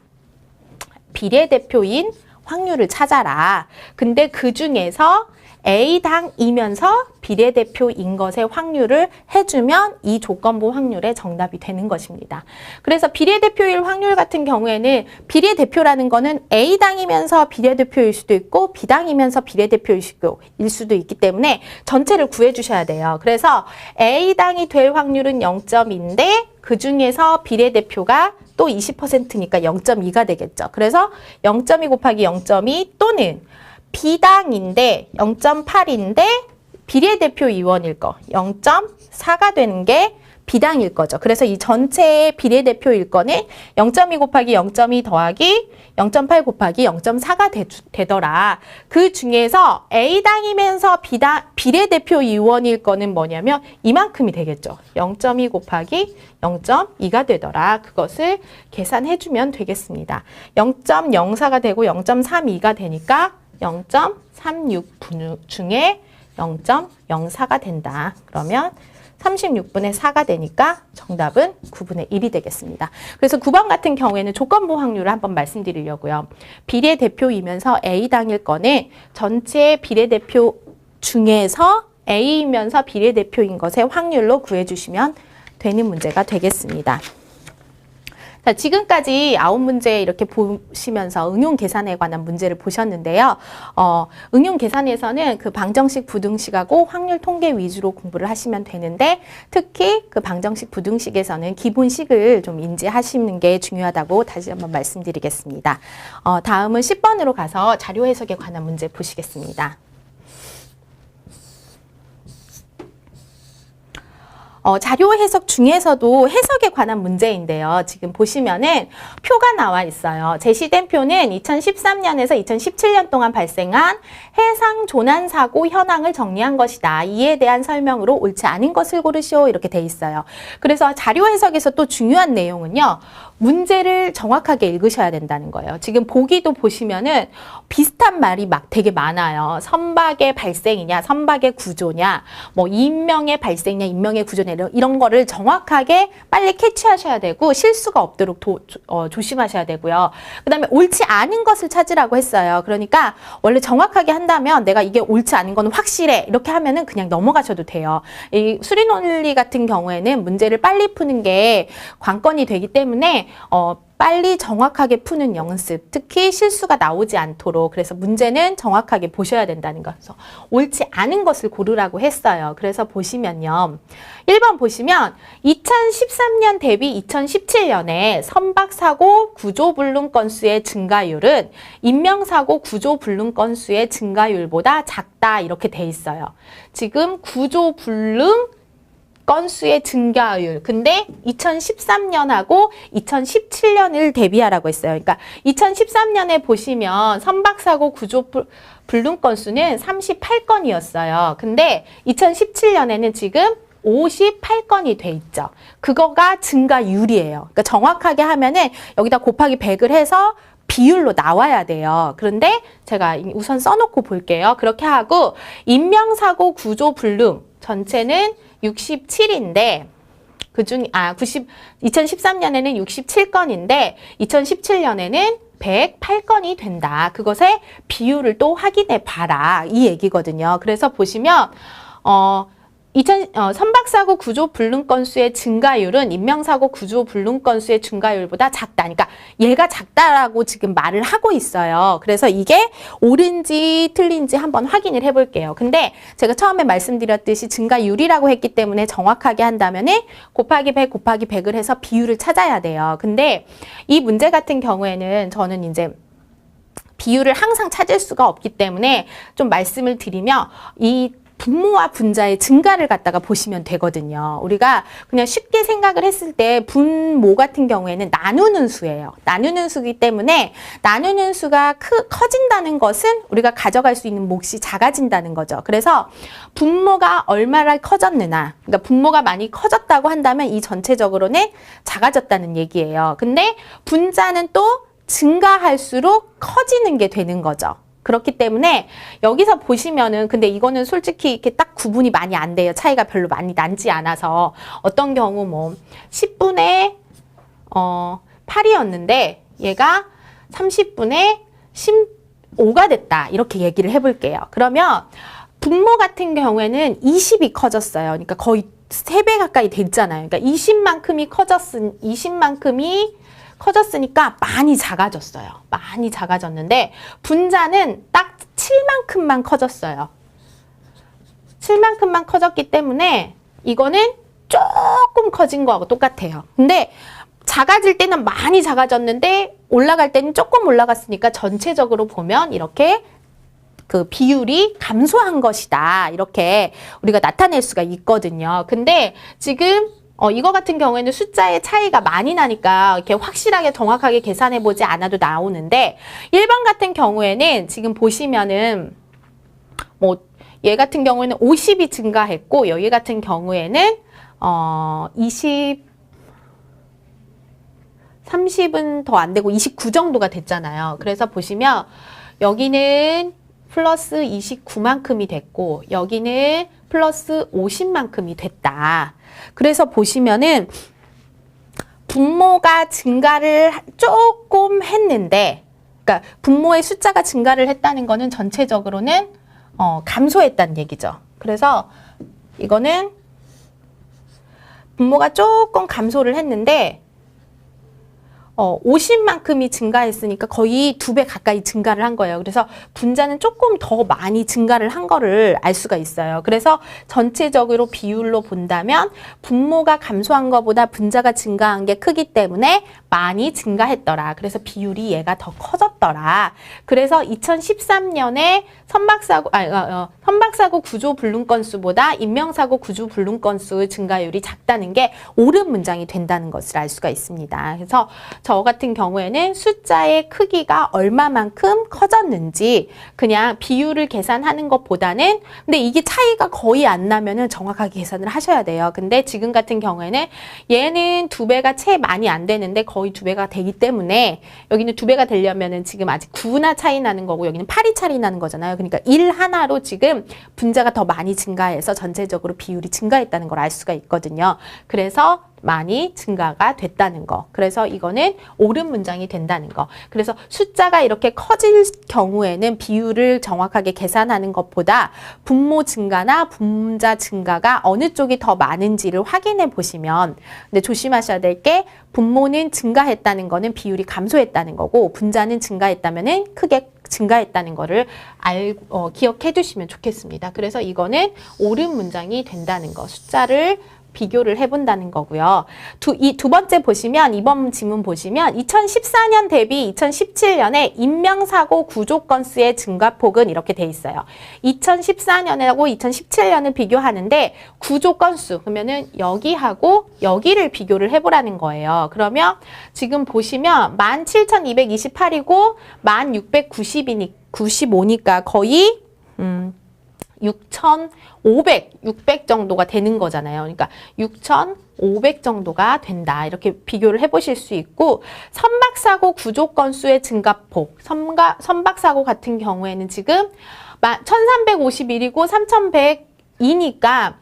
Speaker 1: 비례대표인 확률을 찾아라. 근데 그 중에서 A당이면서 비례대표인 것의 확률을 해주면 이 조건부 확률의 정답이 되는 것입니다. 그래서 비례대표일 확률 같은 경우에는 비례대표라는 거는 A당이면서 비례대표일 수도 있고 B당이면서 비례대표일 수도 있기 때문에 전체를 구해주셔야 돼요. 그래서 A당이 될 확률은 0.2인데 그 중에서 비례대표가 또 20%니까 0.2가 되겠죠. 그래서 0.2 곱하기 0.2 또는 B당인데 0.8인데 비례대표 의원일 거 0.4가 되는 게 B당일 거죠. 그래서 이 전체의 비례대표일 거는 0.2 곱하기 0.2 더하기 0.8 곱하기 0.4가 되더라. 그 중에서 A당이면서 비례대표 의원일 거는 뭐냐면 이만큼이 되겠죠. 0.2 곱하기 0.2가 되더라. 그것을 계산해주면 되겠습니다. 0.04가 되고 0.32가 되니까 0.36분 중에 0.04가 된다. 그러면 36분의 4가 되니까 정답은 9분의 1이 되겠습니다. 그래서 9번 같은 경우에는 조건부 확률을 한번 말씀드리려고요. 비례대표이면서 A당일 거는 전체 비례대표 중에서 A이면서 비례대표인 것의 확률로 구해주시면 되는 문제가 되겠습니다. 자, 지금까지 9문제 이렇게 보시면서 응용 계산에 관한 문제를 보셨는데요. 응용 계산에서는 그 방정식, 부등식하고 확률 통계 위주로 공부를 하시면 되는데 특히 그 방정식, 부등식에서는 기본식을 좀 인지하시는 게 중요하다고 다시 한번 말씀드리겠습니다. 다음은 10번으로 가서 자료 해석에 관한 문제 보시겠습니다. 자료 해석 중에서도 해석에 관한 문제인데요. 지금 보시면은 표가 나와 있어요. 제시된 표는 2013년에서 2017년 동안 발생한 해상 조난 사고 현황을 정리한 것이다. 이에 대한 설명으로 옳지 않은 것을 고르시오. 이렇게 돼 있어요. 그래서 자료 해석에서 또 중요한 내용은요. 문제를 정확하게 읽으셔야 된다는 거예요. 지금 보기도 보시면은 비슷한 말이 막 되게 많아요. 선박의 발생이냐, 선박의 구조냐, 뭐 인명의 발생이냐, 인명의 구조냐 이런 거를 정확하게 빨리 캐치하셔야 되고 실수가 없도록 조심하셔야 되고요. 그 다음에 옳지 않은 것을 찾으라고 했어요. 그러니까 원래 정확하게 한다면 내가 이게 옳지 않은 건 확실해 이렇게 하면은 그냥 넘어가셔도 돼요. 이 수리논리 같은 경우에는 문제를 빨리 푸는 게 관건이 되기 때문에 빨리 정확하게 푸는 연습, 특히 실수가 나오지 않도록 그래서 문제는 정확하게 보셔야 된다는 거. 그래서 옳지 않은 것을 고르라고 했어요. 그래서 보시면요. 1번 보시면 2013년 대비 2017년에 선박사고 구조불능 건수의 증가율은 인명사고 구조불능 건수의 증가율보다 작다 이렇게 돼 있어요. 지금 구조불능 건수의 증가율. 근데 2013년하고 2017년을 대비하라고 했어요. 그러니까 2013년에 보시면 선박사고 구조 불능 건수는 38건이었어요. 근데 2017년에는 지금 58건이 돼 있죠. 그거가 증가율이에요. 그러니까 정확하게 하면은 여기다 곱하기 100을 해서 비율로 나와야 돼요. 그런데 제가 우선 써놓고 볼게요. 그렇게 하고 인명사고 구조 불능 전체는 67인데 그중 2013년에는 67건인데 2017년에는 108건이 된다. 그것의 비율을 또 확인해 봐라. 이 얘기거든요. 그래서 보시면 선박사고 구조 불능 건수의 증가율은 인명사고 구조 불능 건수의 증가율보다 작다. 그러니까 얘가 작다라고 지금 말을 하고 있어요. 그래서 이게 옳은지 틀린지 한번 확인을 해볼게요. 근데 제가 처음에 말씀드렸듯이 증가율이라고 했기 때문에 정확하게 한다면은 곱하기 100 곱하기 100을 해서 비율을 찾아야 돼요. 근데 이 문제 같은 경우에는 저는 이제 비율을 항상 찾을 수가 없기 때문에 좀 말씀을 드리면 이 분모와 분자의 증가를 갖다가 보시면 되거든요. 우리가 그냥 쉽게 생각을 했을 때 분모 같은 경우에는 나누는 수예요. 나누는 수이기 때문에 나누는 수가 커진다는 것은 우리가 가져갈 수 있는 몫이 작아진다는 거죠. 그래서 분모가 얼마나 커졌느냐, 그러니까 분모가 많이 커졌다고 한다면 이 전체적으로는 작아졌다는 얘기예요. 근데 분자는 또 증가할수록 커지는 게 되는 거죠. 그렇기 때문에 여기서 보시면은 근데 이거는 솔직히 이렇게 딱 구분이 많이 안 돼요. 차이가 별로 많이 나지 않아서 어떤 경우 뭐 10분의 8이었는데 얘가 30분의 15가 됐다. 이렇게 얘기를 해볼게요. 그러면 분모 같은 경우에는 20이 커졌어요. 그러니까 거의 3배 가까이 됐잖아요. 그러니까 20만큼이 커졌으니까 많이 작아졌어요. 많이 작아졌는데 분자는 딱 7만큼만 커졌어요. 7만큼만 커졌기 때문에 이거는 조금 커진 거하고 똑같아요. 근데 작아질 때는 많이 작아졌는데 올라갈 때는 조금 올라갔으니까 전체적으로 보면 이렇게 그 비율이 감소한 것이다. 이렇게 우리가 나타낼 수가 있거든요. 근데 지금 이거 같은 경우에는 숫자의 차이가 많이 나니까 이렇게 확실하게 정확하게 계산해 보지 않아도 나오는데 1번 같은 경우에는 지금 보시면은 뭐 얘 같은 경우에는 50이 증가했고 여기 같은 경우에는 30은 더 안 되고 29 정도가 됐잖아요. 그래서 보시면 여기는 플러스 29만큼이 됐고 여기는 플러스 50만큼이 됐다. 그래서 보시면은 분모가 증가를 조금 했는데, 그러니까 분모의 숫자가 증가를 했다는 거는 전체적으로는 감소했다는 얘기죠. 그래서 이거는 분모가 조금 감소를 했는데 50만큼이 증가했으니까 거의 2배 가까이 증가를 한 거예요. 그래서 분자는 조금 더 많이 증가를 한 거를 알 수가 있어요. 그래서 전체적으로 비율로 본다면 분모가 감소한 것보다 분자가 증가한 게 크기 때문에 많이 증가했더라. 그래서 비율이 얘가 더 커졌더라. 그래서 2013년에 선박사고 구조 불능 건수보다 인명사고 구조 불능 건수 증가율이 작다는 게 옳은 문장이 된다는 것을 알 수가 있습니다. 그래서 저 같은 경우에는 숫자의 크기가 얼마만큼 커졌는지 그냥 비율을 계산하는 것보다는 근데 이게 차이가 거의 안 나면은 정확하게 계산을 하셔야 돼요. 근데 지금 같은 경우에는 얘는 2배가 채 많이 안 되는데 거의 2배가 되기 때문에 여기는 2배가 되려면은 지금 아직 9나 차이 나는 거고 여기는 8이 차이 나는 거잖아요. 그러니까 1 하나로 지금 분자가 더 많이 증가해서 전체적으로 비율이 증가했다는 걸 알 수가 있거든요. 그래서 많이 증가가 됐다는 거. 그래서 이거는 옳은 문장이 된다는 거. 그래서 숫자가 이렇게 커질 경우에는 비율을 정확하게 계산하는 것보다 분모 증가나 분자 증가가 어느 쪽이 더 많은지를 확인해 보시면 근데 조심하셔야 될 게 분모는 증가했다는 거는 비율이 감소했다는 거고 분자는 증가했다면은 크게 증가했다는 거를 기억해 두시면 좋겠습니다. 그래서 이거는 옳은 문장이 된다는 거. 숫자를 비교를 해본다는 거고요. 이 두 번째 보시면 이번 지문 보시면 2014년 대비 2017년에 인명사고 구조 건수의 증가폭은 이렇게 돼 있어요. 2014년하고 2017년을 비교하는데 구조 건수 그러면은 여기하고 여기를 비교를 해보라는 거예요. 그러면 지금 보시면 17,228이고 1,695니까 거의 600 정도가 되는 거잖아요. 그러니까 6,500 정도가 된다. 이렇게 비교를 해보실 수 있고 선박사고 구조 건수의 증가폭 선박사고 같은 경우에는 지금 1,351이고 3,100이니까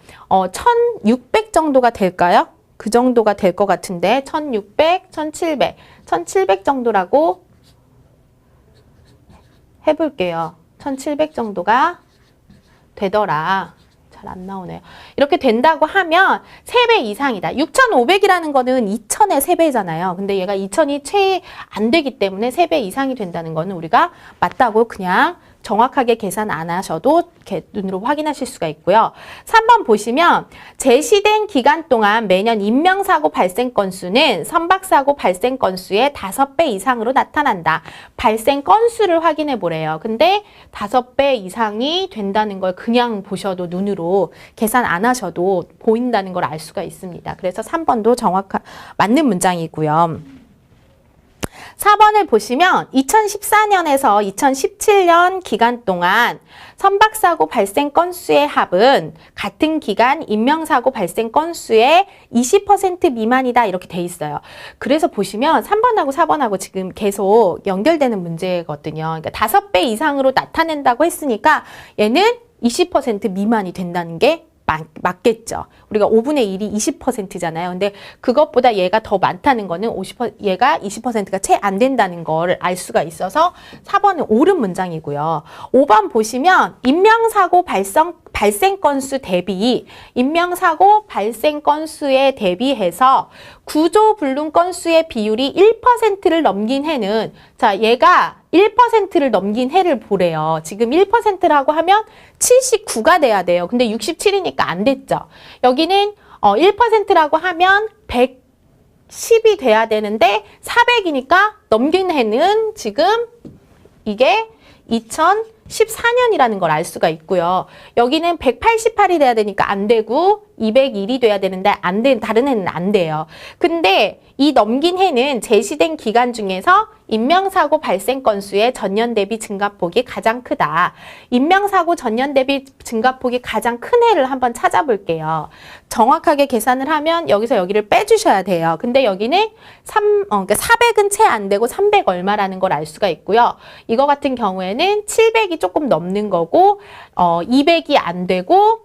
Speaker 1: 1,600 정도가 될까요? 그 정도가 될 것 같은데 1,600, 1,700 정도라고 해볼게요. 1,700 정도가 되더라. 잘 안 나오네요. 이렇게 된다고 하면 3배 이상이다. 6,500이라는 거는 2,000의 3배잖아요. 근데 얘가 2,000이 채 안 되기 때문에 3배 이상이 된다는 거는 우리가 맞다고 그냥 정확하게 계산 안 하셔도 이렇게 눈으로 확인하실 수가 있고요. 3번 보시면 제시된 기간 동안 매년 인명사고 발생 건수는 선박사고 발생 건수의 5배 이상으로 나타난다. 발생 건수를 확인해 보래요. 근데 5배 이상이 된다는 걸 그냥 보셔도 눈으로 계산 안 하셔도 보인다는 걸 알 수가 있습니다. 그래서 3번도 맞는 문장이고요. 4번을 보시면 2014년에서 2017년 기간 동안 선박사고 발생 건수의 합은 같은 기간 인명사고 발생 건수의 20% 미만이다 이렇게 돼 있어요. 그래서 보시면 3번하고 4번하고 지금 계속 연결되는 문제거든요. 그러니까 5배 이상으로 나타낸다고 했으니까 얘는 20% 미만이 된다는 게 맞겠죠. 우리가 5분의 1이 20%잖아요. 근데 그것보다 얘가 더 많다는 거는 얘가 20%가 채 안 된다는 걸 알 수가 있어서 4번은 옳은 문장이고요. 5번 보시면 인명사고 발생 건수 대비 인명사고 발생 건수에 대비해서 구조불능 건수의 비율이 1%를 넘긴 해는 자 얘가 1%를 넘긴 해를 보래요. 지금 1%라고 하면 79가 돼야 돼요. 근데 67이니까 안 됐죠. 여기는 1%라고 하면 110이 돼야 되는데 400이니까 넘긴 해는 지금 이게 2014년이라는 걸 알 수가 있고요. 여기는 188이 돼야 되니까 안 되고 201이 돼야 되는데 다른 해는 안 돼요. 근데 이 넘긴 해는 제시된 기간 중에서 인명사고 발생 건수의 전년 대비 증가폭이 가장 크다. 인명사고 전년 대비 증가폭이 가장 큰 해를 한번 찾아볼게요. 정확하게 계산을 하면 여기서 여기를 빼주셔야 돼요. 근데 여기는 그러니까 400은 채 안 되고 300 얼마라는 걸 알 수가 있고요. 이거 같은 경우에는 700이 조금 넘는 거고 200이 안 되고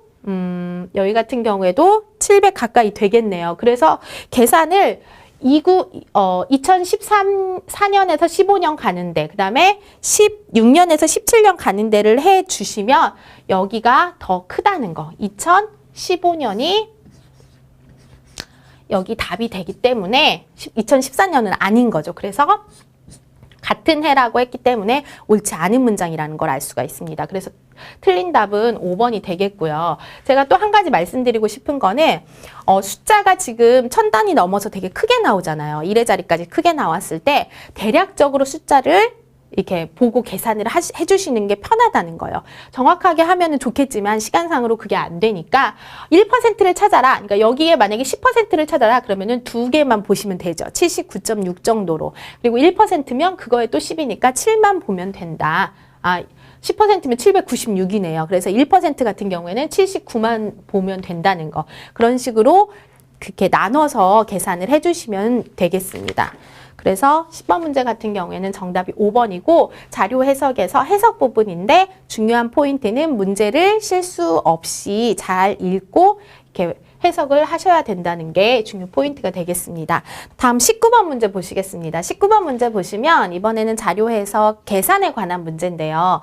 Speaker 1: 여기 같은 경우에도 700 가까이 되겠네요. 그래서 계산을 2014년에서 15년 가는데 그 다음에 16년에서 17년 가는 데를 해주시면 여기가 더 크다는 거. 2015년이 여기 답이 되기 때문에 2014년은 아닌 거죠. 그래서 같은 해라고 했기 때문에 옳지 않은 문장이라는 걸 알 수가 있습니다. 그래서 틀린 답은 5번이 되겠고요. 제가 또 한 가지 말씀드리고 싶은 거는 숫자가 지금 1000단위 넘어서 되게 크게 나오잖아요. 1의 자리까지 크게 나왔을 때 대략적으로 숫자를 이렇게 보고 계산을 해주시는 게 편하다는 거예요. 정확하게 하면은 좋겠지만 시간상으로 그게 안 되니까 1%를 찾아라. 그러니까 여기에 만약에 10%를 찾아라. 그러면은 2개만 보시면 되죠. 79.6 정도로. 그리고 1%면 그거에 또 10이니까 7만 보면 된다. 10%면 796이네요. 그래서 1% 같은 경우에는 79만 보면 된다는 거. 그런 식으로 그렇게 나눠서 계산을 해주시면 되겠습니다. 그래서 10번 문제 같은 경우에는 정답이 5번이고 자료 해석에서 해석 부분인데 중요한 포인트는 문제를 실수 없이 잘 읽고 이렇게 해석을 하셔야 된다는 게 중요 포인트가 되겠습니다. 다음 19번 문제 보시겠습니다. 19번 문제 보시면 이번에는 자료 해석 계산에 관한 문제인데요.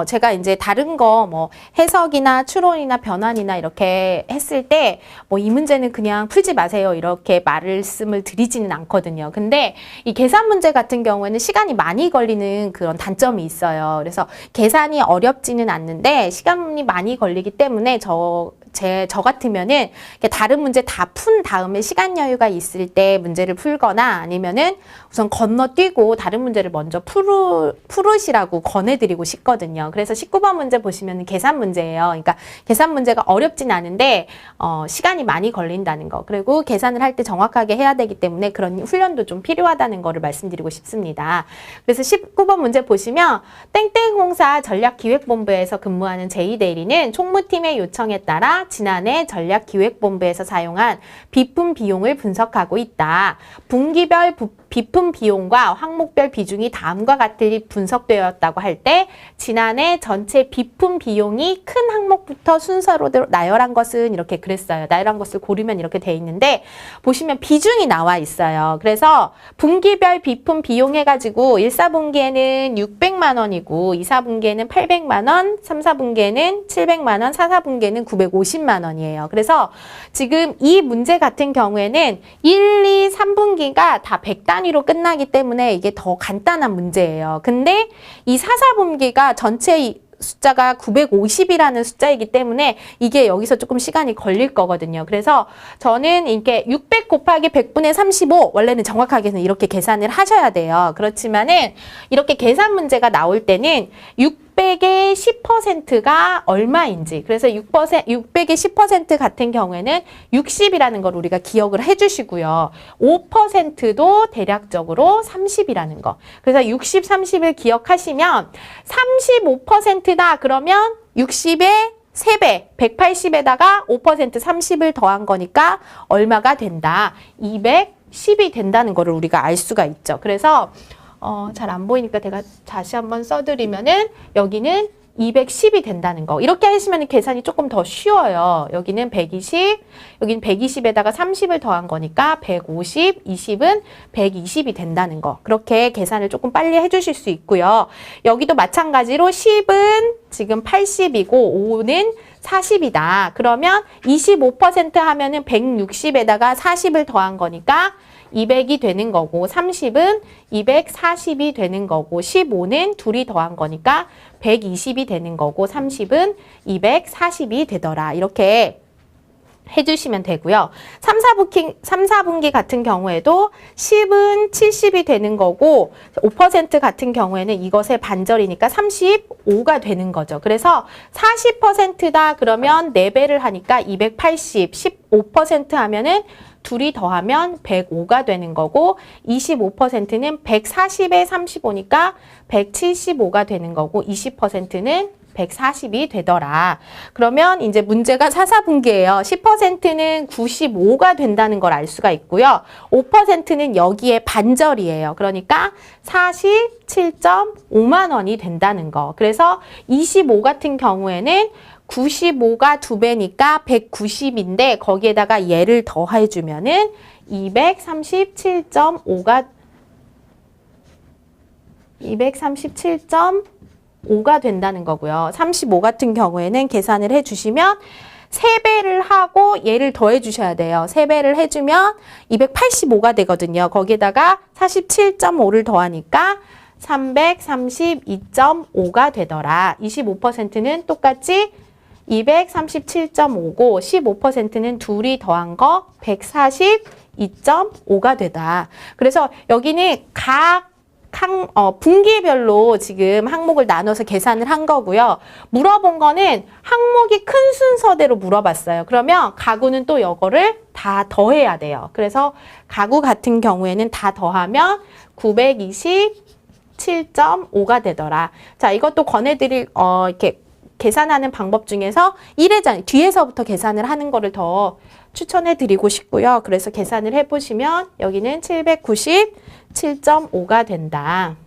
Speaker 1: 제가 이제 다른 거 뭐 해석이나 추론이나 변환이나 이렇게 했을 때 뭐 이 문제는 그냥 풀지 마세요 이렇게 말씀을 드리지는 않거든요. 근데 이 계산 문제 같은 경우에는 시간이 많이 걸리는 그런 단점이 있어요. 그래서 계산이 어렵지는 않는데 시간이 많이 걸리기 때문에 저 같으면은 다른 문제 다 푼 다음에 시간 여유가 있을 때 문제를 풀거나 아니면은 우선 건너뛰고 다른 문제를 먼저 풀으시라고 권해드리고 싶거든요. 그래서 19번 문제 보시면 계산 문제예요. 그러니까 계산 문제가 어렵진 않은데 시간이 많이 걸린다는 거. 그리고 계산을 할 때 정확하게 해야 되기 때문에 그런 훈련도 좀 필요하다는 거를 말씀드리고 싶습니다. 그래서 19번 문제 보시면 땡땡공사 전략기획본부에서 근무하는 제2대리는 총무팀의 요청에 따라 지난해 전략기획본부에서 사용한 비품 비용을 분석하고 있다. 분기별 비품 비용과 항목별 비중이 다음과 같이 분석되었다고 할 때 지난해 전체 비품 비용이 큰 항목부터 순서로 나열한 것은 이렇게 그랬어요. 나열한 것을 고르면 이렇게 돼 있는데 보시면 비중이 나와 있어요. 그래서 분기별 비품 비용 해가지고 1, 4분기에는 600만 원이고 2, 4분기에는 800만 원, 3, 4분기에는 700만 원, 4, 4분기에는 950만 원이에요. 그래서 지금 이 문제 같은 경우에는 1, 2, 3분기가 다 100단위 단위로 끝나기 때문에 이게 더 간단한 문제예요. 근데 이 사사분기가 전체 숫자가 950이라는 숫자이기 때문에 이게 여기서 조금 시간이 걸릴 거거든요. 그래서 저는 이렇게 600 곱하기 100분의 35 원래는 정확하게는 이렇게 계산을 하셔야 돼요. 그렇지만은 이렇게 계산 문제가 나올 때는 600의 10%가 얼마인지, 그래서 600의 10% 같은 경우에는 60이라는 걸 우리가 기억을 해주시고요. 5%도 대략적으로 30이라는 거. 그래서 60, 30을 기억하시면 35%다 그러면 60의 3배, 180에다가 5% 30을 더한 거니까 얼마가 된다? 210이 된다는 거를 우리가 알 수가 있죠. 그래서 잘 안 보이니까 제가 다시 한번 써드리면은 여기는 210이 된다는 거. 이렇게 하시면 계산이 조금 더 쉬워요. 여기는 120, 여기는 120에다가 30을 더한 거니까 150, 20은 120이 된다는 거. 그렇게 계산을 조금 빨리 해주실 수 있고요. 여기도 마찬가지로 10은 지금 80이고 5는 40이다. 그러면 25% 하면은 160에다가 40을 더한 거니까 200이 되는 거고, 30은 240이 되는 거고, 15는 둘이 더한 거니까 120이 되는 거고, 30은 240이 되더라. 이렇게 해주시면 되고요. 3, 4분기 같은 경우에도 10은 70이 되는 거고 5% 같은 경우에는 이것의 반절이니까 35가 되는 거죠. 그래서 40%다 그러면 4배를 하니까 280, 15% 하면은 둘이 더하면 105가 되는 거고 25%는 140에 35니까 175가 되는 거고 20%는 140이 되더라. 그러면 이제 문제가 4, 4분기예요. 10%는 95가 된다는 걸 알 수가 있고요. 5%는 여기에 반절이에요. 그러니까 47.5만 원이 된다는 거. 그래서 25 같은 경우에는 95가 2배니까 190인데 거기에다가 얘를 더해주면은 237.5가 된다는 거고요. 35 같은 경우에는 계산을 해주시면 3배를 하고 얘를 더해 주셔야 돼요. 3배를 해주면 285가 되거든요. 거기에다가 47.5를 더하니까 332.5가 되더라. 25%는 똑같이 237.5고 15%는 둘이 더한 거 142.5가 되다. 그래서 여기는 각 분기별로 지금 항목을 나눠서 계산을 한 거고요. 물어본 거는 항목이 큰 순서대로 물어봤어요. 그러면 가구는 또 이거를 다 더해야 돼요. 그래서 가구 같은 경우에는 다 더하면 927.5가 되더라. 자, 이것도 권해드릴 이렇게 계산하는 방법 중에서 1회전 뒤에서부터 계산을 하는 거를 더 추천해 드리고 싶고요. 그래서 계산을 해보시면 여기는 797.5가 된다.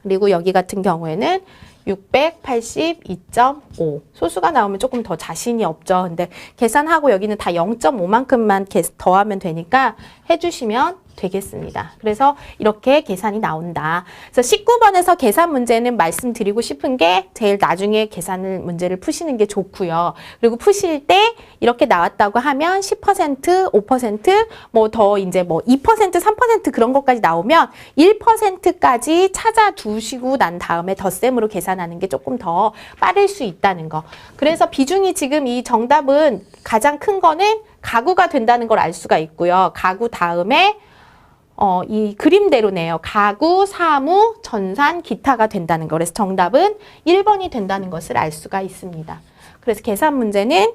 Speaker 1: 그리고 여기 같은 경우에는 682.5. 소수가 나오면 조금 더 자신이 없죠. 근데 계산하고 여기는 다 0.5만큼만 더하면 되니까 해주시면 되겠습니다. 그래서 이렇게 계산이 나온다. 그래서 19번에서 계산 문제는 말씀드리고 싶은 게 제일 나중에 계산을 문제를 푸시는 게 좋고요. 그리고 푸실 때 이렇게 나왔다고 하면 10%, 5%, 뭐 더 이제 뭐 2%, 3% 그런 것까지 나오면 1%까지 찾아두시고 난 다음에 덧셈으로 계산하는 게 조금 더 빠를 수 있다는 거. 그래서 비중이 지금 이 정답은 가장 큰 거는 가구가 된다는 걸 알 수가 있고요. 가구 다음에 이 그림대로네요. 가구, 사무, 전산, 기타가 된다는 거. 그래서 정답은 1번이 된다는 것을 알 수가 있습니다. 그래서 계산 문제는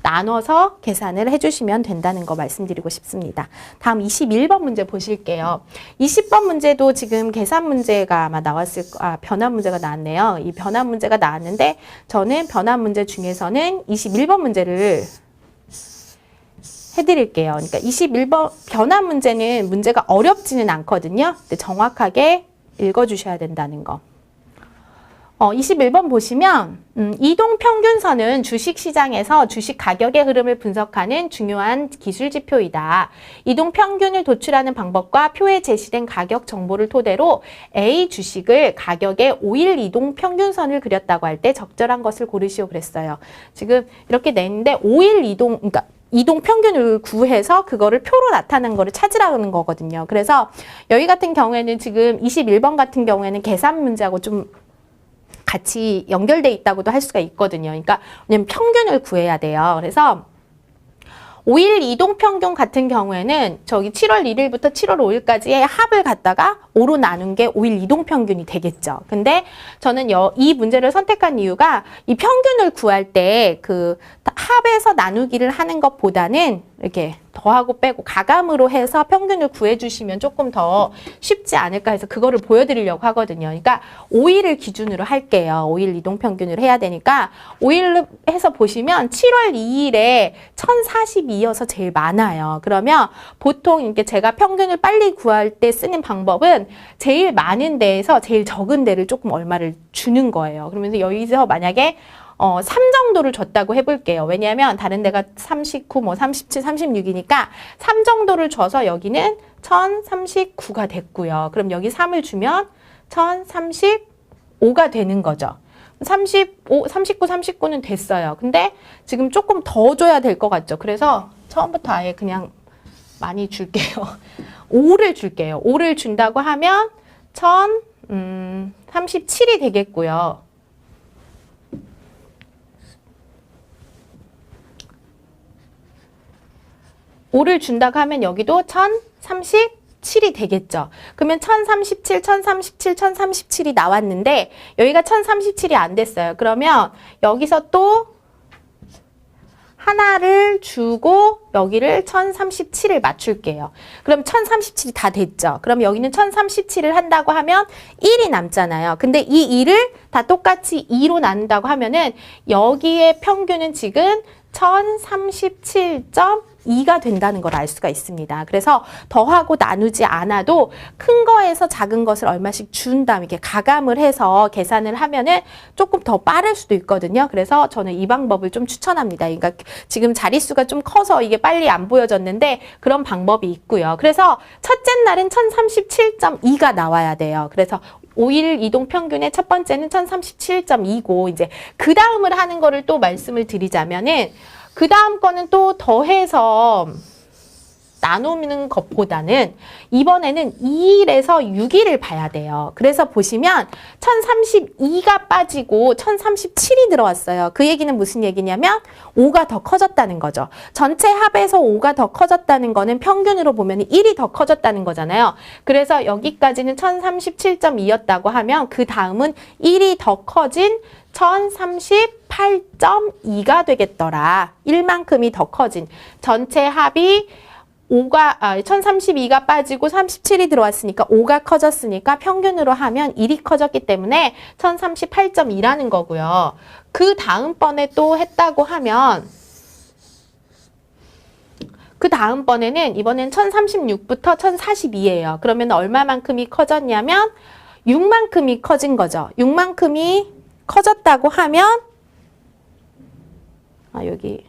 Speaker 1: 나눠서 계산을 해주시면 된다는 거 말씀드리고 싶습니다. 다음 21번 문제 보실게요. 20번 문제도 지금 계산 문제가 아마 변환 문제가 나왔네요. 이 변환 문제가 나왔는데 저는 변환 문제 중에서는 21번 문제를 해드릴게요. 그러니까 21번 변환 문제는 문제가 어렵지는 않거든요. 근데 정확하게 읽어주셔야 된다는 거. 21번 보시면 이동평균선은 주식시장에서 주식 가격의 흐름을 분석하는 중요한 기술지표이다. 이동평균을 도출하는 방법과 표에 제시된 가격 정보를 토대로 A 주식을 가격의 5일 이동평균선을 그렸다고 할 때 적절한 것을 고르시오 그랬어요. 지금 이렇게 냈는데 5일 그러니까 이동 평균을 구해서 그거를 표로 나타난 거를 찾으라는 거거든요. 그래서 여기 같은 경우에는 지금 21번 같은 경우에는 계산 문제하고 좀 같이 연결돼 있다고도 할 수가 있거든요. 그러니까 왜냐면 평균을 구해야 돼요. 그래서 5일 이동평균 같은 경우에는 저기 7월 1일부터 7월 5일까지의 합을 갖다가 5로 나눈 게 5일 이동평균이 되겠죠. 근데 저는 이 문제를 선택한 이유가 이 평균을 구할 때 그 합에서 나누기를 하는 것보다는 이렇게 더하고 빼고 가감으로 해서 평균을 구해주시면 조금 더 쉽지 않을까 해서 그거를 보여드리려고 하거든요. 그러니까 5일을 기준으로 할게요. 5일 이동평균을 해야 되니까 5일 해서 보시면 7월 2일에 1042여서 제일 많아요. 그러면 보통 이렇게 제가 평균을 빨리 구할 때 쓰는 방법은 제일 많은 데에서 제일 적은 데를 조금 얼마를 주는 거예요. 그러면서 여기서 만약에 3 정도를 줬다고 해볼게요. 왜냐하면 다른 데가 39, 뭐 37, 36이니까 3 정도를 줘서 여기는 1039가 됐고요. 그럼 여기 3을 주면 1035가 되는 거죠. 39, 39는 됐어요. 근데 지금 조금 더 줘야 될 것 같죠. 그래서 처음부터 아예 그냥 많이 줄게요. 5를 줄게요. 5를 준다고 하면 1037이 되겠고요. 5를 준다고 하면 여기도 1037이 되겠죠. 그러면 1037, 1037, 1037이 나왔는데 여기가 1037이 안 됐어요. 그러면 여기서 또 하나를 주고 여기를 1037을 맞출게요. 그럼 1037이 다 됐죠. 그럼 여기는 1037을 한다고 하면 1이 남잖아요. 근데 이 1을 다 똑같이 2로 나눈다고 하면은 여기에 평균은 지금 1037.2가 된다는 걸 알 수가 있습니다. 그래서 더하고 나누지 않아도 큰 거에서 작은 것을 얼마씩 준 다음에 이렇게 가감을 해서 계산을 하면은 조금 더 빠를 수도 있거든요. 그래서 저는 이 방법을 좀 추천합니다. 그러니까 지금 자릿수가 좀 커서 이게 빨리 안 보여졌는데 그런 방법이 있고요. 그래서 첫째 날은 1037.2가 나와야 돼요. 그래서 5일 이동 평균의 첫 번째는 1037.2고 이제 그 다음을 하는 거를 또 말씀을 드리자면은 그 다음 거는 또 더해서 나누는 것보다는 이번에는 2일에서 6일을 봐야 돼요. 그래서 보시면 1032가 빠지고 1037이 들어왔어요. 그 얘기는 무슨 얘기냐면 5가 더 커졌다는 거죠. 전체 합에서 5가 더 커졌다는 거는 평균으로 보면 1이 더 커졌다는 거잖아요. 그래서 여기까지는 1037.2였다고 하면 그 다음은 1이 더 커진 1038.2가 되겠더라. 1만큼이 더 커진 전체 합이 1032가 빠지고 37이 들어왔으니까 5가 커졌으니까 평균으로 하면 1이 커졌기 때문에 1038.2라는 거고요. 그 다음번에 또 했다고 하면 그 다음번에는 이번엔 1036부터 1042예요. 그러면 얼마만큼이 커졌냐면 6만큼이 커진 거죠. 6만큼이 커졌다고 하면 여기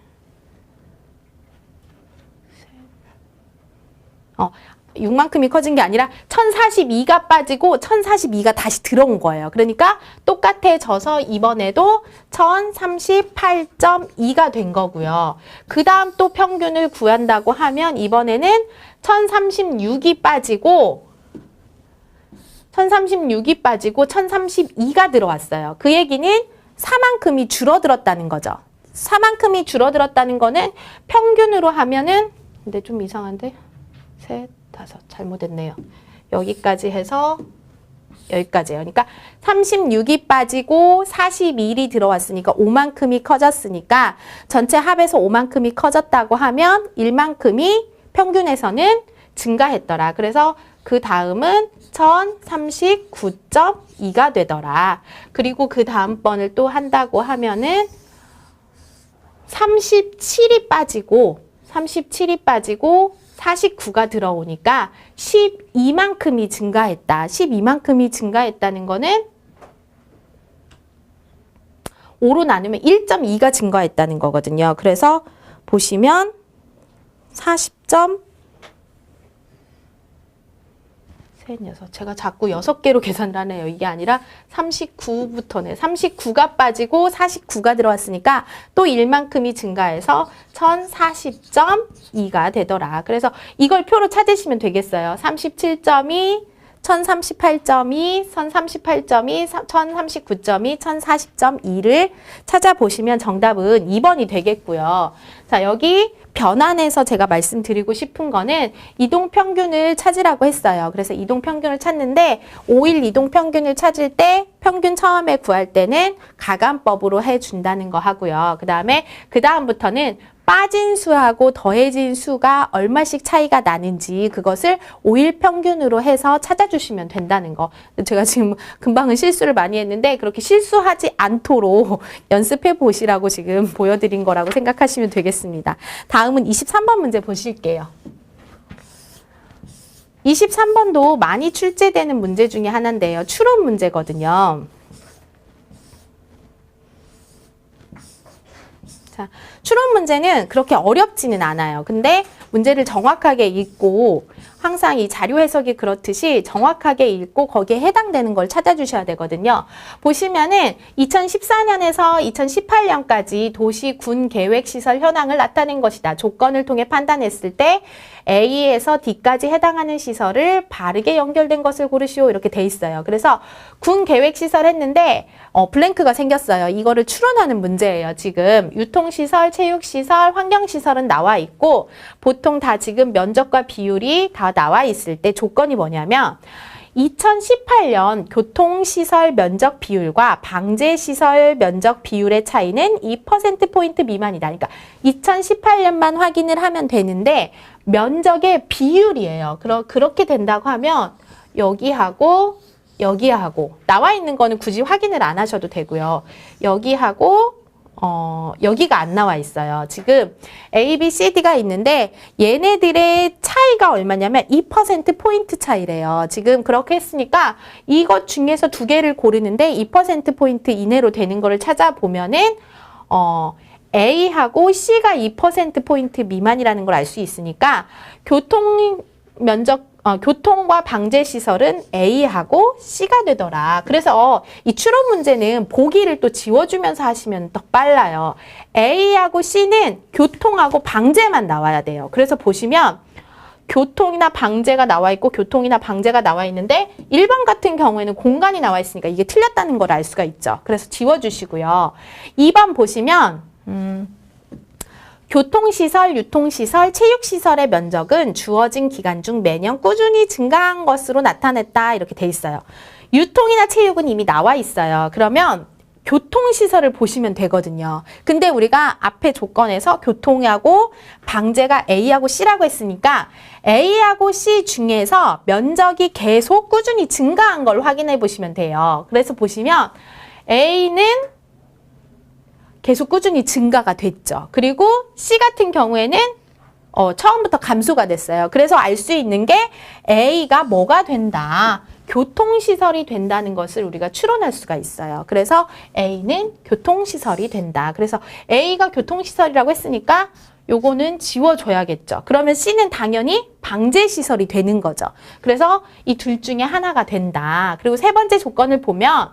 Speaker 1: 6만큼이 커진 게 아니라 1042가 빠지고 1042가 다시 들어온 거예요. 그러니까 똑같아져서 이번에도 1038.2가 된 거고요. 그 다음 또 평균을 구한다고 하면 이번에는 1036이 빠지고 1032가 들어왔어요. 그 얘기는 4만큼이 줄어들었다는 거죠. 4만큼이 줄어들었다는 거는 평균으로 하면은 근데 좀 이상한데? 셋, 다섯 잘못했네요. 여기까지 해서 여기까지예요. 그러니까 36이 빠지고 41이 들어왔으니까 5만큼이 커졌으니까 전체 합에서 5만큼이 커졌다고 하면 1만큼이 평균에서는 증가했더라. 그래서 그 다음은 1039.2가 되더라. 그리고 그 다음번을 또 한다고 하면은 37이 빠지고 49가 들어오니까 12만큼이 증가했다. 12만큼이 증가했다는 거는 5로 나누면 1.2가 증가했다는 거거든요. 그래서 보시면 40점 제가 자꾸 6개로 계산을 하네요. 이게 아니라 39부터네. 39가 빠지고 49가 들어왔으니까 또 1만큼이 증가해서 1040.2가 되더라. 그래서 이걸 표로 찾으시면 되겠어요. 37.2, 1038.2, 1038.2, 1039.2, 1040.2를 찾아보시면 정답은 2번이 되겠고요. 자, 여기 변환해서 제가 말씀드리고 싶은 거는 이동평균을 찾으라고 했어요. 그래서 이동평균을 찾는데 5일 이동평균을 찾을 때 평균 처음에 구할 때는 가감법으로 해준다는 거 하고요. 그 다음부터는 빠진 수하고 더해진 수가 얼마씩 차이가 나는지 그것을 5일 평균으로 해서 찾아주시면 된다는 거. 제가 지금 금방은 실수를 많이 했는데 그렇게 실수하지 않도록 연습해 보시라고 지금 보여드린 거라고 생각하시면 되겠습니다. 다음은 23번 문제 보실게요. 23번도 많이 출제되는 문제 중에 하나인데요. 추론 문제거든요. 자, 추론 문제는 그렇게 어렵지는 않아요. 근데 문제를 정확하게 읽고 항상 이 자료 해석이 그렇듯이 정확하게 읽고 거기에 해당되는 걸 찾아주셔야 되거든요. 보시면은 2014년에서 2018년까지 도시 군 계획 시설 현황을 나타낸 것이다. 조건을 통해 판단했을 때 A에서 D까지 해당하는 시설을 바르게 연결된 것을 고르시오. 이렇게 돼 있어요. 그래서 군 계획 시설 했는데 블랭크가 생겼어요. 이거를 추론하는 문제예요. 지금 유통시설, 체육시설, 환경시설은 나와 있고 보통 다 지금 면적과 비율이 다 나와 있을 때 조건이 뭐냐면 2018년 교통시설 면적 비율과 방제시설 면적 비율의 차이는 2%포인트 미만이다. 그러니까 2018년만 확인을 하면 되는데 면적의 비율이에요. 그렇게 된다고 하면 여기하고 여기하고 나와 있는 거는 굳이 확인을 안 하셔도 되고요. 여기하고 여기가 안 나와 있어요. 지금 A, B, C, D가 있는데 얘네들의 차이가 얼마냐면 2%포인트 차이래요. 지금 그렇게 했으니까 이것 중에서 두 개를 고르는데 2%포인트 이내로 되는 거를 찾아보면은 A하고 C가 2%포인트 미만이라는 걸 알 수 있으니까 교통과 방제시설은 A하고 C가 되더라. 그래서 이 추론 문제는 보기를 또 지워주면서 하시면 더 빨라요. A하고 C는 교통하고 방제만 나와야 돼요. 그래서 보시면 교통이나 방제가 나와 있고 교통이나 방제가 나와 있는데 1번 같은 경우에는 공간이 나와 있으니까 이게 틀렸다는 걸 알 수가 있죠. 그래서 지워주시고요. 2번 보시면 교통시설, 유통시설, 체육시설의 면적은 주어진 기간 중 매년 꾸준히 증가한 것으로 나타냈다. 이렇게 돼 있어요. 유통이나 체육은 이미 나와 있어요. 그러면 교통시설을 보시면 되거든요. 근데 우리가 앞에 조건에서 교통하고 방제가 A하고 C라고 했으니까 A하고 C 중에서 면적이 계속 꾸준히 증가한 걸 확인해 보시면 돼요. 그래서 보시면 A는 계속 꾸준히 증가가 됐죠. 그리고 C 같은 경우에는 처음부터 감소가 됐어요. 그래서 알 수 있는 게 A가 뭐가 된다. 교통시설이 된다는 것을 우리가 추론할 수가 있어요. 그래서 A는 교통시설이 된다. 그래서 A가 교통시설이라고 했으니까 요거는 지워줘야겠죠. 그러면 C는 당연히 방제시설이 되는 거죠. 그래서 이 둘 중에 하나가 된다. 그리고 세 번째 조건을 보면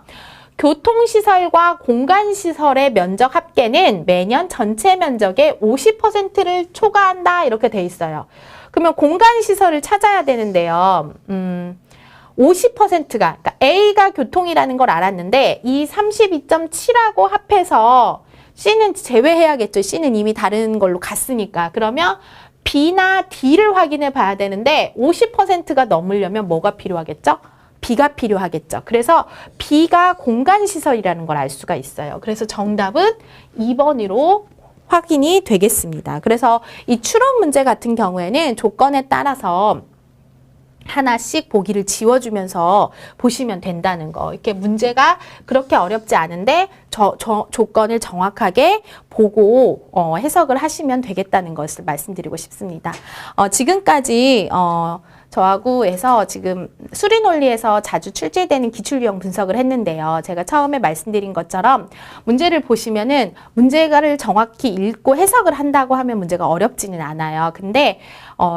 Speaker 1: 교통시설과 공간시설의 면적 합계는 매년 전체 면적의 50%를 초과한다. 이렇게 돼 있어요. 그러면 공간시설을 찾아야 되는데요. 50%가, 그러니까 A가 교통이라는 걸 알았는데 이 32.7하고 합해서 C는 제외해야겠죠. C는 이미 다른 걸로 갔으니까. 그러면 B나 D를 확인해 봐야 되는데 50%가 넘으려면 뭐가 필요하겠죠? B가 필요하겠죠. 그래서 B가 공간시설이라는 걸 알 수가 있어요. 그래서 정답은 2번으로 확인이 되겠습니다. 그래서 이 추론 문제 같은 경우에는 조건에 따라서 하나씩 보기를 지워주면서 보시면 된다는 거. 이렇게 문제가 그렇게 어렵지 않은데 조건을 정확하게 보고 해석을 하시면 되겠다는 것을 말씀드리고 싶습니다. 지금까지 저하고에서 지금 수리 논리에서 자주 출제되는 기출 유형 분석을 했는데요. 제가 처음에 말씀드린 것처럼 문제를 보시면은 문제를 정확히 읽고 해석을 한다고 하면 문제가 어렵지는 않아요. 근데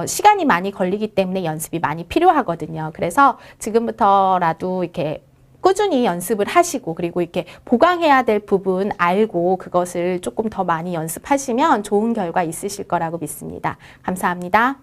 Speaker 1: 시간이 많이 걸리기 때문에 연습이 많이 필요하거든요. 그래서 지금부터라도 이렇게 꾸준히 연습을 하시고 그리고 이렇게 보강해야 될 부분 알고 그것을 조금 더 많이 연습하시면 좋은 결과 있으실 거라고 믿습니다. 감사합니다.